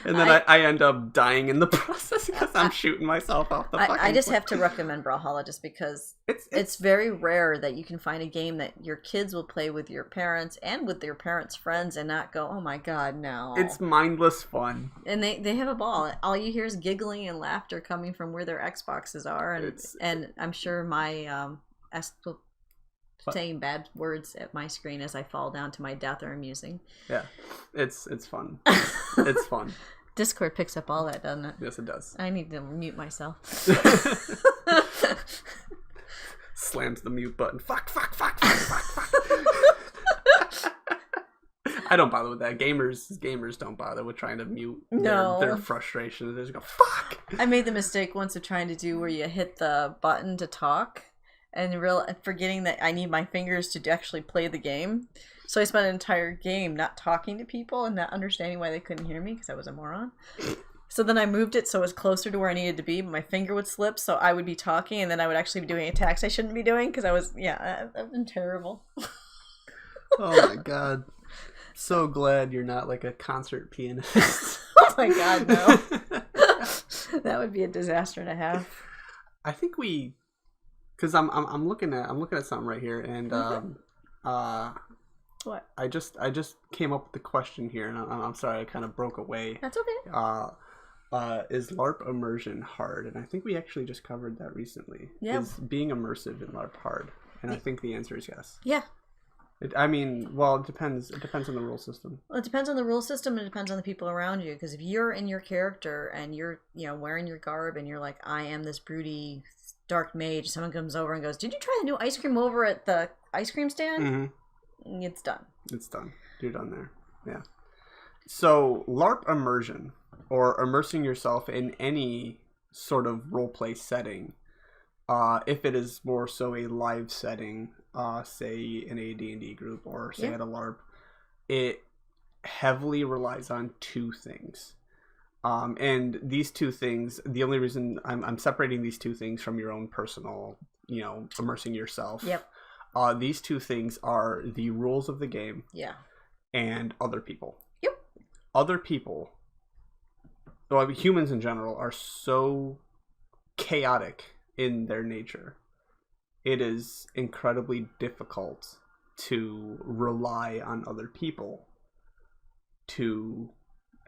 And then I end up dying in the process because I'm shooting myself off the fucking I just cliff. have to recommend Brawlhalla just because it's very rare that you can find a game that your kids will play with your parents and with their parents' friends and not go, oh my god, no. It's mindless fun. And they have a ball. All you hear is giggling and laughter coming from where their Xboxes are. And I'm sure my saying bad words at my screen as I fall down to my death are amusing. Yeah, it's fun. It's fun. Discord picks up all that, doesn't it? Yes, it does. I need to mute myself. Slams the mute button. Fuck. I don't bother with that. Gamers don't bother with trying to mute their frustration. They just go, fuck. I made the mistake once of trying to do where you hit the button to talk and forgetting that I need my fingers to actually play the game. So I spent an entire game not talking to people and not understanding why they couldn't hear me because I was a moron. So then I moved it so it was closer to where I needed to be, but my finger would slip, so I would be talking and then I would actually be doing attacks I shouldn't be doing because I've been terrible. Oh my god. So glad you're not like a concert pianist. Oh my god, no. That would be a disaster and a half. I think because I'm looking at something right here, and what? I just came up with the question here, and I'm sorry I kind of broke away. That's okay. Is LARP immersion hard? And I think we actually just covered that recently. Yeah. Is being immersive in LARP hard? And I think the answer is yes. Yeah. It depends. It depends on the rule system. Well, it depends on the rule system, and it depends on the people around you. Because if you're in your character and you're, wearing your garb, and you're like, I am this broody dark mage, someone comes over and goes, "Did you try the new ice cream over at the ice cream stand?" Mm-hmm. It's done. It's done. You're done there. Yeah. So LARP immersion, or immersing yourself in any sort of roleplay setting, if it is more so a live setting, say in a D&D group or say at a LARP, it heavily relies on two things. And these two things, the only reason I'm separating these two things from your own personal, immersing yourself. Yep. These two things are the rules of the game. Yeah. And other people. Yep. Other people, well, humans in general, are so chaotic in their nature. It is incredibly difficult to rely on other people to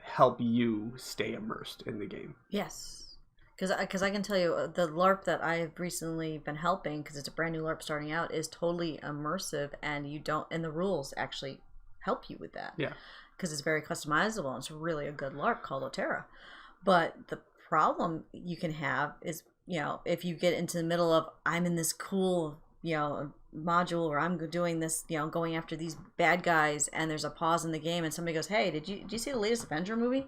help you stay immersed in the game. Yes. Because I can tell you, the LARP that I've recently been helping, because it's a brand new LARP starting out, is totally immersive, and the rules actually help you with that. Yeah. Because it's very customizable, and it's really a good LARP called Otera. But the problem you can have is, if you get into the middle of, I'm in this cool, module, or I'm doing this, going after these bad guys, and there's a pause in the game, and somebody goes, "Hey, did you see the latest Avenger movie?"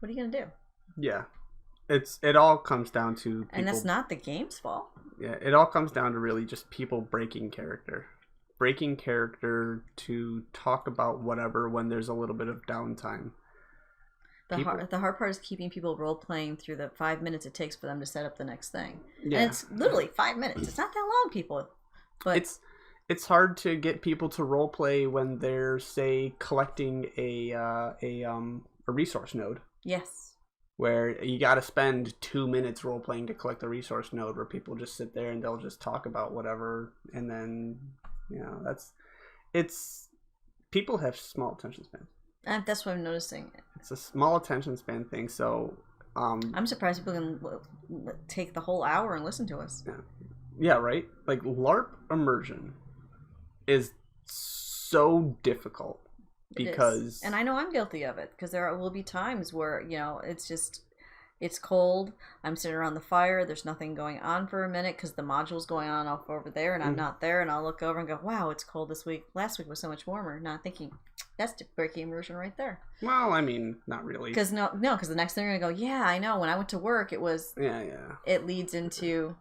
What are you gonna do? Yeah. It all comes down to people, and that's not the game's fault. Yeah, it all comes down to really just people breaking character to talk about whatever when there's a little bit of downtime. The hard part is keeping people role playing through the 5 minutes it takes for them to set up the next thing. Yeah. And it's literally 5 minutes. It's not that long, people. But it's hard to get people to role play when they're, say, collecting a resource node. Yes. Where you got to spend 2 minutes role playing to collect a resource node, where people just sit there and they'll just talk about whatever, and then people have small attention spans. That's what I'm noticing. It's a small attention span thing, so I'm surprised people can take the whole hour and listen to us. Yeah, right? Like, LARP immersion is so difficult because... And I know I'm guilty of it, because there will be times where, it's cold, I'm sitting around the fire, there's nothing going on for a minute because the module's going on off over there and I'm not there, and I'll look over and go, wow, it's cold this week. Last week was so much warmer. Not thinking, that's breaking immersion right there. Well, I mean, not really. Because because the next thing you're going to go, yeah, I know, when I went to work, it was... Yeah. It leads into...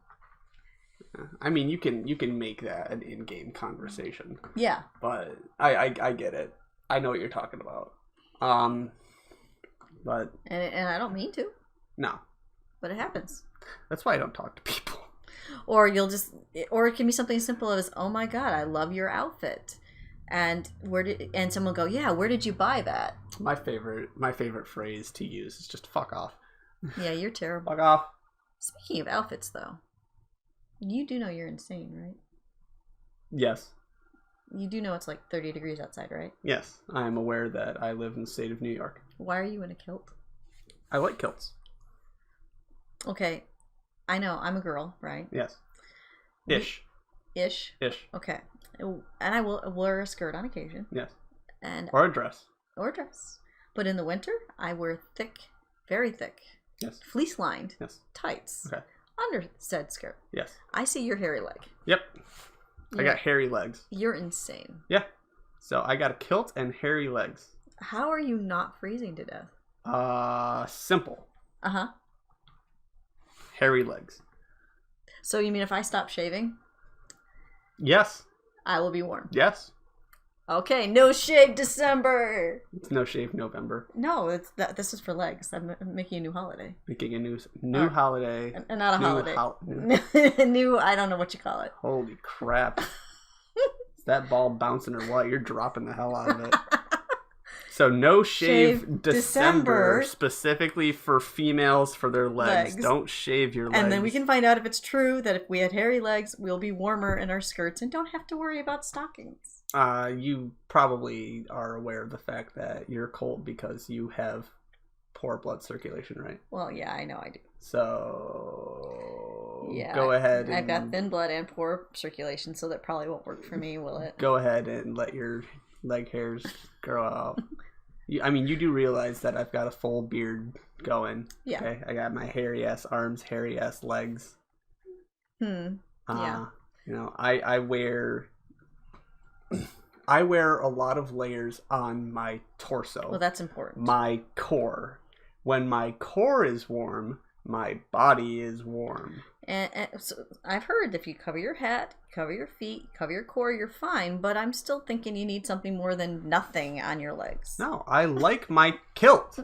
I mean, you can make that an in-game conversation. Yeah. But I get it. I know what you're talking about. But... And I don't mean to. No. But it happens. That's why I don't talk to people. Or it can be something as simple as, oh my god, I love your outfit. And someone will go, yeah, where did you buy that? My favorite phrase to use is just fuck off. Yeah, you're terrible. Fuck off. Speaking of outfits, though, you do know you're insane, right? Yes. You do know it's like 30 degrees outside, right? Yes, I am aware that I live in the state of New York. Why are you in a kilt? I like kilts. Okay, I know, I'm a girl, right? Yes. Ish. Ish? Ish. Okay. And I will wear a skirt on occasion. Yes. And or a dress. Or a dress. But in the winter, I wear thick, very thick, yes, fleece-lined yes, tights okay, under said skirt. Yes. I see your hairy leg. Yep. I got hairy legs. You're insane. Yeah. So I got a kilt and hairy legs. How are you not freezing to death? Simple. Uh-huh. Hairy legs. So you mean if I stop shaving? Yes. I will be warm. Yes. Okay, no shave December. It's no shave November. No, this is for legs. I'm making a new holiday. Making a new holiday. Not a holiday. New, I don't know what you call it. Holy crap. Is that ball bouncing or what? You're dropping the hell out of it. So no shave December specifically for females for their legs. Don't shave your legs. And then we can find out if it's true that if we had hairy legs, we'll be warmer in our skirts and don't have to worry about stockings. You probably are aware of the fact that you're cold because you have poor blood circulation, right? Well, yeah, I know I do. So yeah, go ahead. I've got thin blood and poor circulation, so that probably won't work for me, will it? Go ahead and let your leg hairs grow out. You do realize that I've got a full beard going. Yeah. Okay? I got my hairy ass arms, hairy ass legs. Yeah. I wear a lot of layers on my torso. Well, that's important. My core. When my core is warm, my body is warm. And so I've heard if you cover your head, cover your feet, cover your core, you're fine. But I'm still thinking you need something more than nothing on your legs. No, I like my kilt.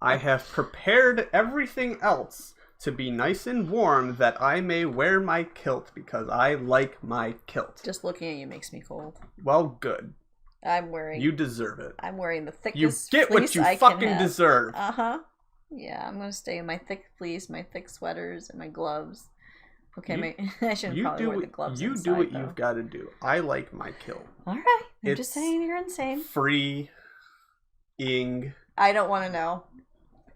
I have prepared everything else to be nice and warm that I may wear my kilt because I like my kilt. Just looking at you makes me cold. Well, good. You deserve it. I'm wearing the thickest You get what you fucking deserve. Uh-huh. Yeah, I'm going to stay in my thick fleece, my thick sweaters, and my gloves. Okay, I shouldn't probably wear the gloves You inside, do what though. you've got to do. I like my kilt. All right. I'm just saying you're insane. Freeing. I don't want to know.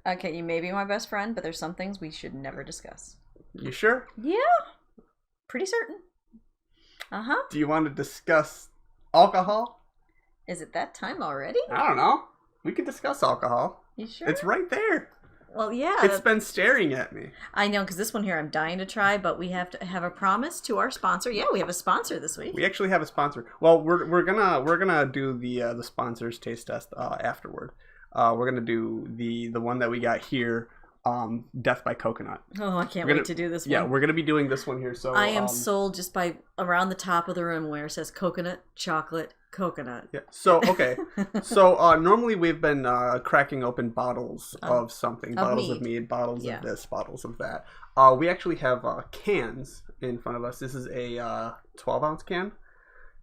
Okay, you may be my best friend, but there's some things we should never discuss. You sure? Yeah. Pretty certain. Uh-huh. Do you want to discuss alcohol? Is it that time already? I don't know. We could discuss alcohol. You sure? It's right there. Well, yeah. It's been staring at me. I know, because this one here I'm dying to try, but we have to have a promise to our sponsor. Yeah, we have a sponsor this week. We actually have a sponsor. Well, we're gonna do the sponsors taste test afterward. We're gonna do the one that we got here, Death by Coconut. Oh, I can't wait to do this one. Yeah, we're gonna be doing this one here. So I am sold just by around the top of the room where it says coconut, chocolate, coconut. Yeah. So okay. So normally we've been cracking open bottles of something, bottles of mead, bottles of this, bottles of that. We actually have cans in front of us. This is a 12-ounce can.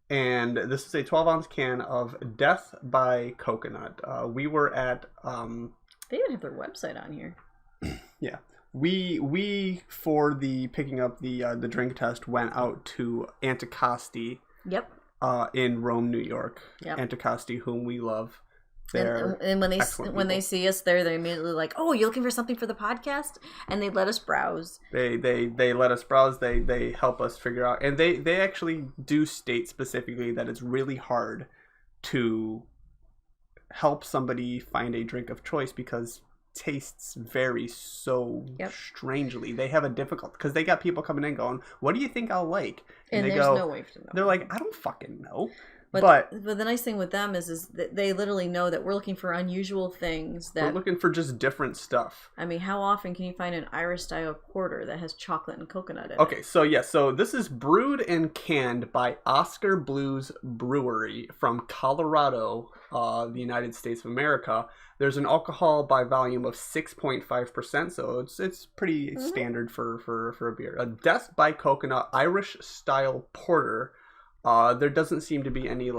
And this is a 12-ounce can of Death by Coconut. We were at... they even have their website on here. Yeah. We for the picking up the drink test, went out to Anticosti. Yep. In Rome, New York. Yep. Anticosti, whom we love. And when they see us there, they're immediately like, "Oh, you're looking for something for the podcast?" And they let us browse. They let us browse. They help us figure out, and they actually do state specifically that it's really hard to help somebody find a drink of choice because tastes vary so strangely. They have a difficult because they got people coming in going, "What do you think I'll like?" And there's no way to know. They're like, "I don't fucking know." But the nice thing with them is that they literally know that we're looking for unusual things. That we're looking for just different stuff. I mean, how often can you find an Irish style porter that has chocolate and coconut in it? Okay, so so this is brewed and canned by Oscar Blues Brewery from Colorado, the United States of America. There's an alcohol by volume of 6.5%, so it's pretty standard for a beer. A Death by Coconut Irish style porter. There doesn't seem to be any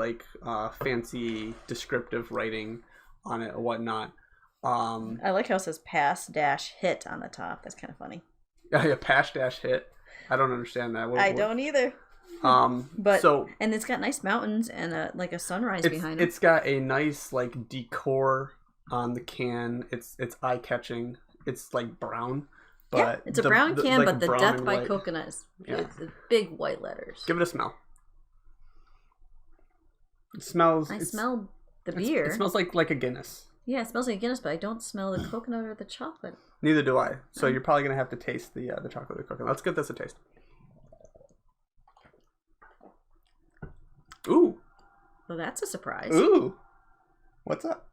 fancy descriptive writing on it or whatnot. I like how it says pass-hit on the top. That's kind of funny. Yeah, pass-hit. I don't understand that. I don't either. And it's got nice mountains and a sunrise behind it. It's got a nice like decor on the can. It's eye catching. It's like brown, but it's a brown can, like but the Death by white. Coconut is it's big white letters. Give it a smell. It smells. I smell the beer. It smells like a Guinness. Yeah, it smells like Guinness, but I don't smell the coconut or the chocolate. Neither do I. So you're probably gonna have to taste the chocolate or coconut. Let's give this a taste. Ooh. Well, that's a surprise. Ooh. What's up?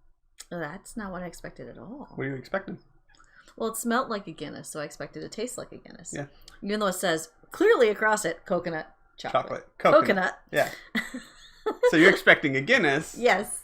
That's not what I expected at all. What are you expecting? Well, it smelled like a Guinness, so I expected it to taste like a Guinness. Yeah. Even though it says clearly across it, coconut, chocolate. Coconut. Yeah. So you're expecting a Guinness. Yes.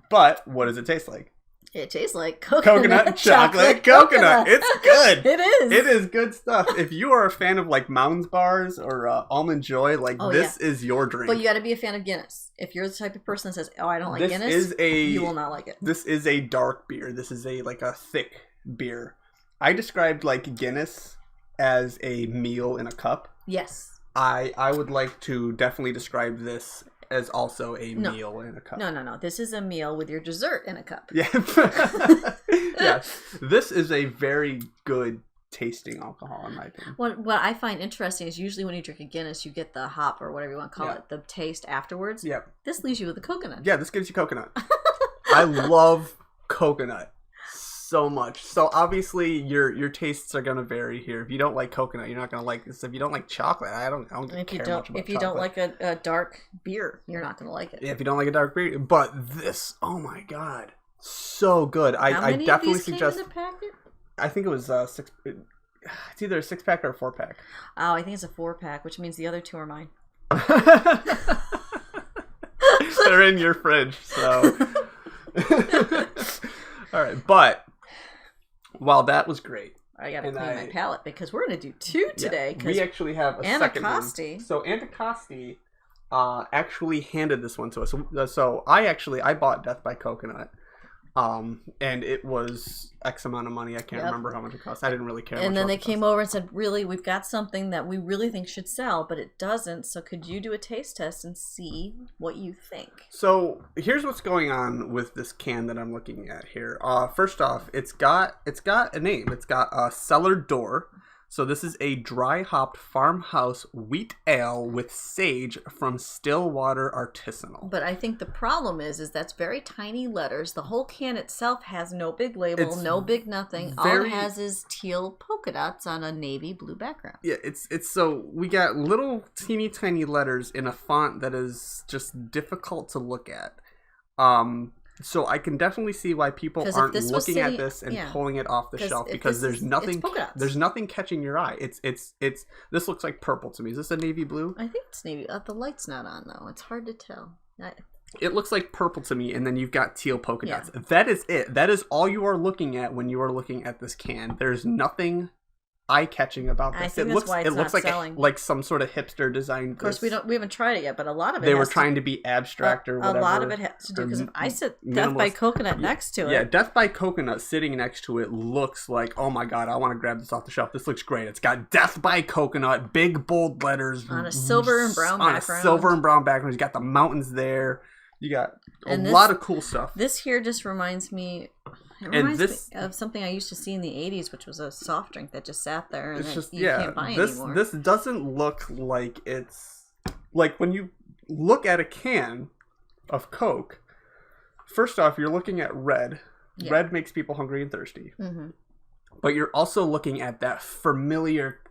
But what does it taste like? It tastes like coconut chocolate, coconut. It's good. It is. It is good stuff. If you are a fan of like Mounds bars or Almond Joy, this is your drink. But you got to be a fan of Guinness. If you're the type of person that says, "Oh, I don't like Guinness," you will not like it. This is a dark beer. This is a thick beer. I described like Guinness as a meal in a cup. Yes. I would like to definitely describe this as also a meal in a cup. No. This is a meal with your dessert in a cup. Yeah. Yes. This is a very good tasting alcohol, in my opinion. What I find interesting is usually when you drink a Guinness, you get the hop or whatever you want to call it, the taste afterwards. Yep. This leaves you with the coconut. Yeah, this gives you coconut. I love coconut so much. So obviously your tastes are gonna vary here. If you don't like coconut, you're not gonna like this. If you don't like chocolate, I don't care much about chocolate. If you don't like a dark beer, you're not gonna like it. Yeah, if you don't like a dark beer, but this, oh my god, so good. How many definitely of these suggest. Came in a packet? I think it was 6. It's either a 6-pack or a 4-pack. Oh, I think it's a 4-pack, which means the other 2 are mine. They're in your fridge, so. All right, but while that was great, I gotta clean my palate because we're gonna do 2 today. Yeah, we actually have a second one. Anacostia. So Anacostia actually handed this one to us. So I bought Death by Coconut. And it was X amount of money. I can't remember how much it cost. I didn't really care. And then they came over and said, really, we've got something that we really think should sell, but it doesn't. So could you do a taste test and see what you think? So here's what's going on with this can that I'm looking at here. First off, it's got a name. It's got a cellar door. So this is a dry hopped farmhouse wheat ale with sage from Stillwater Artisanal. But I think the problem is that's very tiny letters. The whole can itself has no big label, no big nothing. All it has is teal polka dots on a navy blue background. Yeah, it's so we got little teeny tiny letters in a font that is just difficult to look at. So I can definitely see why people aren't looking at this and pulling it off the shelf because there's nothing catching your eye. It's this looks like purple to me. Is this a navy blue? I think it's navy. The light's not on though. It's hard to tell. It looks like purple to me, and then you've got teal polka dots. That is it. That is all you are looking at when you are looking at this can. There's nothing eye-catching about this. I think that's why it's not selling. Like some sort of hipster design. Of course, we haven't tried it yet, but a lot of it. They were trying to be abstract or whatever. A lot of it has to do because if I sit Death by Coconut next to it. Yeah, Death by Coconut sitting next to it looks like, oh my god, I want to grab this off the shelf. This looks great. It's got Death by Coconut, big bold letters on a silver and brown background. You got the mountains there. You got lot of cool stuff. This here just reminds me. It reminds me of something I used to see in the 80s, which was a soft drink that just sat there and can't buy anymore. This doesn't look like it's... Like, when you look at a can of Coke, first off, you're looking at red. Yeah. Red makes people hungry and thirsty. Mm-hmm. But you're also looking at that familiar...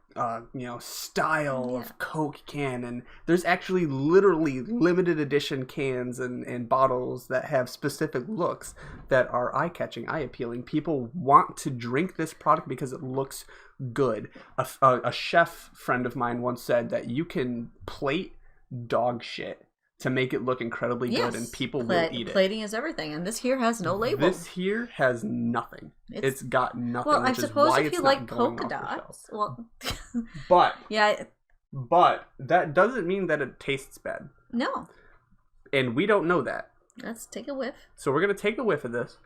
style of Coke can, and there's actually literally limited edition cans and bottles that have specific looks that are eye-catching, eye-appealing. People want to drink this product because it looks good. A chef friend of mine once said that you can plate dog shit to make it look incredibly good, and people will eat it. Plating is everything, and this here has no label. This here has nothing. It's got nothing. Well, I suppose if you like polka dots, but yeah, but that doesn't mean that it tastes bad. No, and we don't know that. Let's take a whiff. So we're going to take a whiff of this.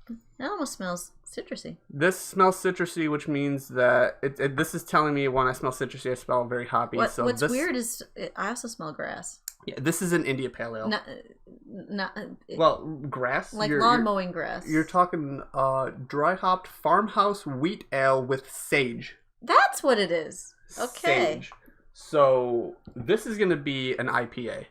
It almost smells citrusy. This smells citrusy, which means that this is telling me when I smell citrusy, I smell very hoppy. What's weird is I also smell grass. Yeah, this is an India Pale Ale. Well, grass? Like lawn mowing grass. You're talking dry hopped farmhouse wheat ale with sage. That's what it is. Okay. Sage. So this is going to be an IPA.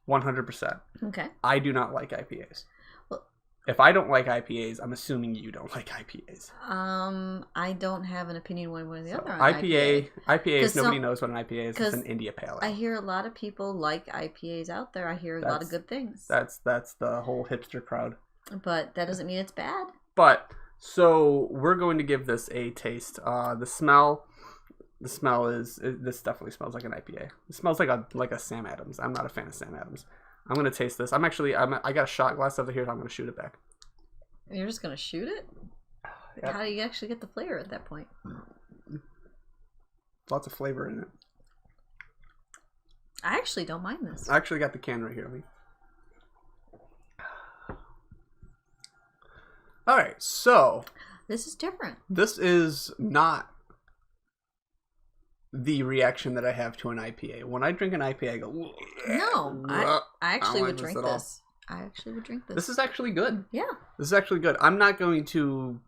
100%. Okay. I do not like IPAs. Well, if I don't like IPAs, I'm assuming you don't like IPAs. I don't have an opinion one way or the other on IPAs, nobody knows what an IPA is. It's an India Pale Ale. I hear a lot of people like IPAs out there. I hear a lot of good things. That's the whole hipster crowd. But that doesn't mean it's bad. But, so we're going to give this a taste. The smell is, this definitely smells like an IPA. It smells like a Sam Adams. I'm not a fan of Sam Adams. I'm going to taste this. I got a shot glass over here, so I'm going to shoot it back. You're just going to shoot it? Yep. How do you actually get the flavor at that point? Lots of flavor in it. I actually don't mind this. I actually got the can right here. All right, so this is different. This is not the reaction that I have to an IPA. When I drink an IPA, I go, no, I actually would drink this. I actually would drink this. This is actually good. Yeah. This is actually good. I'm not going to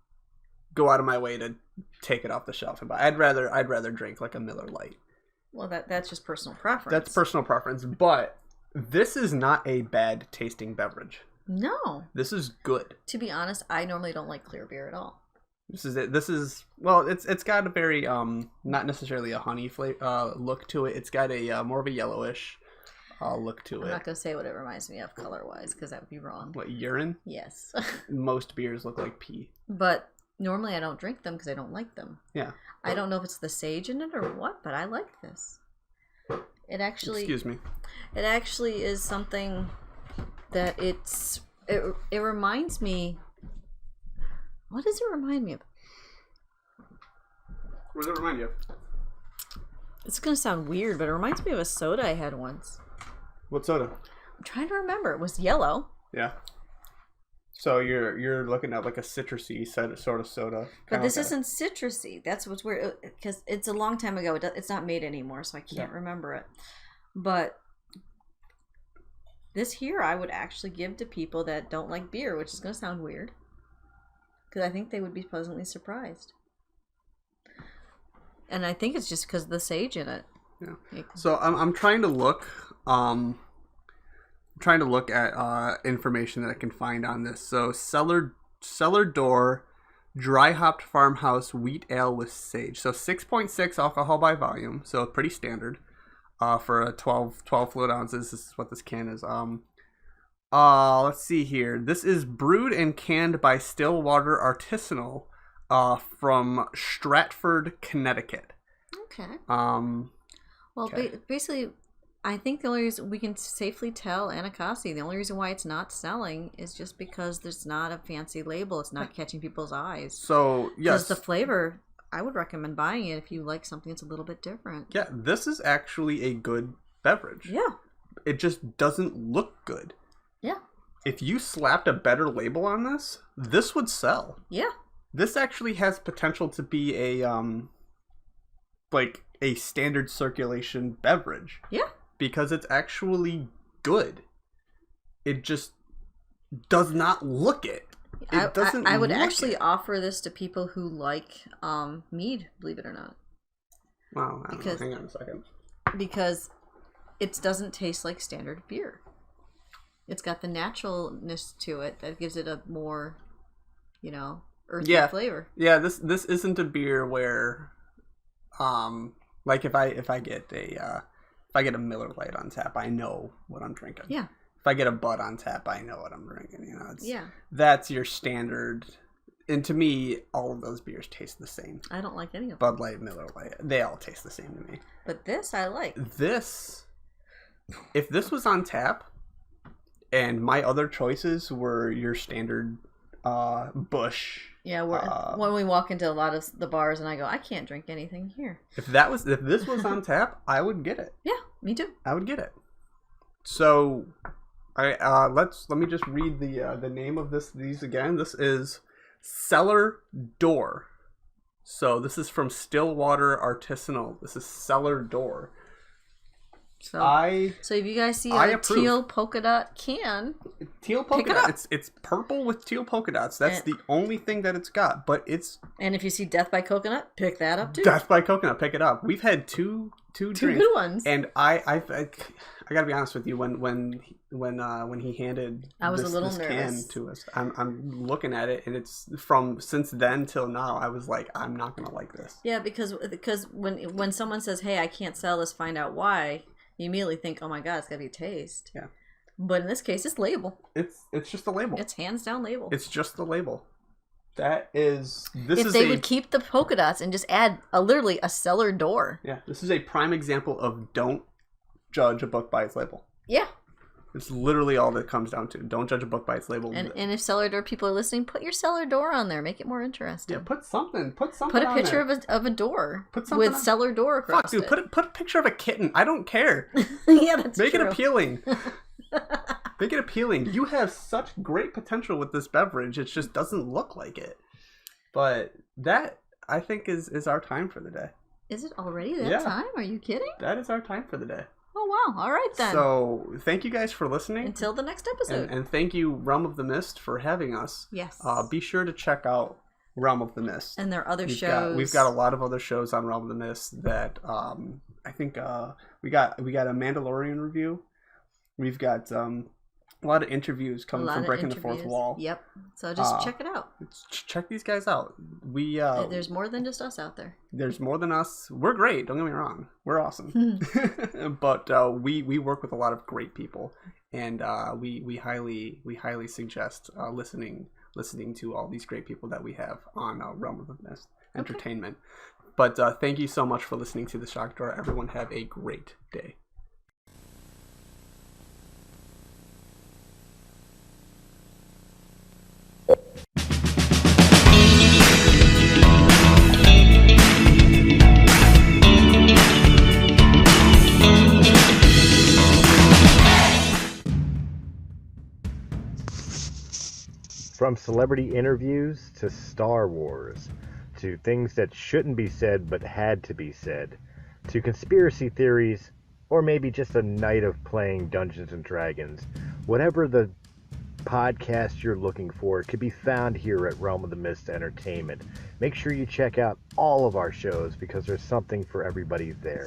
go out of my way to take it off the shelf and buy. I'd rather drink like a Miller Lite. Well, that's just personal preference. That's personal preference, but this is not a bad tasting beverage. No. This is good. To be honest, I normally don't like clear beer at all. This is it. This is, well, it's got a very not necessarily a honey flavor look to it. It's got a more of a yellowish look to it. I'm not gonna say what it reminds me of color wise because that would be wrong. What, urine? Yes. Most beers look like pee. But normally I don't drink them because I don't like them. Yeah. I don't know if it's the sage in it or what, but I like this. It actually. Excuse me. It actually is something that it reminds me. What does it remind me of? What does it remind you of? It's going to sound weird, but it reminds me of a soda I had once. What soda? I'm trying to remember. It was yellow. Yeah. So you're looking at like a citrusy sort of soda. But this isn't citrusy. That's what's weird. Because it's a long time ago. It's not made anymore, so I can't remember it. But this here I would actually give to people that don't like beer, which is going to sound weird. Because I think they would be pleasantly surprised. And I think it's just because of the sage in it. Yeah. So I'm trying to look. Trying to look at information that I can find on this. So cellar door, dry hopped farmhouse wheat ale with sage. So 6.6 alcohol by volume. So pretty standard. For a 12 fluid ounces. This is what this can is. Let's see here. This is brewed and canned by Stillwater Artisanal from Stratford, Connecticut. Okay. Well, basically, I think the only reason we can safely tell Anacossi, the only reason why it's not selling is just because there's not a fancy label. It's not catching people's eyes. So, yes. Because the flavor, I would recommend buying it if you like something that's a little bit different. Yeah, this is actually a good beverage. Yeah. It just doesn't look good. Yeah. If you slapped a better label on this would sell. Yeah. This actually has potential to be a standard circulation beverage. Yeah. Because it's actually good. It just does not look it. It doesn't. I would actually offer this to people who like mead, believe it or not. Wow. Hang on a second. Because it doesn't taste like standard beer. It's got the naturalness to it that gives it a more, earthy flavor. Yeah, this isn't a beer where, like if I get a Miller Lite on tap, I know what I'm drinking. Yeah. If I get a Bud on tap, I know what I'm drinking. Yeah. That's your standard. And to me, all of those beers taste the same. I don't like any of them. Bud Light, Miller Lite, they all taste the same to me. But this I like. If this was on tap, and my other choices were your standard Busch. Yeah, when we walk into a lot of the bars and I go, I can't drink anything here. If this was on tap, I would get it. Yeah, me too. I would get it. So, Let me just read the name of these again. This is Cellar Door. So this is from Stillwater Artisanal. This is Cellar Door. So if you guys see a teal polka dot can, teal polka dot, it's purple with teal polka dots. That's the only thing that it's got. But it's if you see Death by Coconut, pick that up too. Death by Coconut, pick it up. We've had two drinks, good ones, and I gotta be honest with you. When he handed this can to us, I'm looking at it, and it's from since then till now. I was like, I'm not gonna like this. Yeah, because when someone says, "Hey, I can't sell this," find out why. You immediately think, "Oh my God, it's gotta be taste." Yeah. But in this case, it's label. It's just a label. It's hands down label. It's just the label. If they would keep the polka dots and just add literally a cellar door. Yeah, this is a prime example of don't judge a book by its label. Yeah. It's literally all that comes down to. Don't judge a book by its label. And if cellar door people are listening, put your cellar door on there. Make it more interesting. Yeah, put something. Put a picture of a door. Put something with cellar door across it. Dude, put a picture of a kitten. I don't care. Yeah, that's Make true. it appealing. Make it appealing. You have such great potential with this beverage. It just doesn't look like it. But that, I think, is our time for the day. Is it already that time? Are you kidding? That is our time for the day. Oh, wow. All right, then. So, thank you guys for listening. Until the next episode. And thank you, Realm of the Mist, for having us. Yes. Be sure to check out Realm of the Mist. And their other shows. We've got a lot of other shows on Realm of the Mist that I think we got a Mandalorian review. We've got a lot of interviews coming from Breaking the Fourth Wall. Yep. So just check it out. Check these guys out. There's more than just us out there. There's more than us. We're great. Don't get me wrong. We're awesome. But we work with a lot of great people, and we highly suggest listening to all these great people that we have on Realm of the Mist Entertainment. But thank you so much for listening to the Shock Door. Everyone have a great day. From celebrity interviews to Star Wars, to things that shouldn't be said but had to be said, to conspiracy theories, or maybe just a night of playing Dungeons and Dragons, whatever the podcast you're looking for could be found here at Realm of the Mist Entertainment. Make sure you check out all of our shows because there's something for everybody there.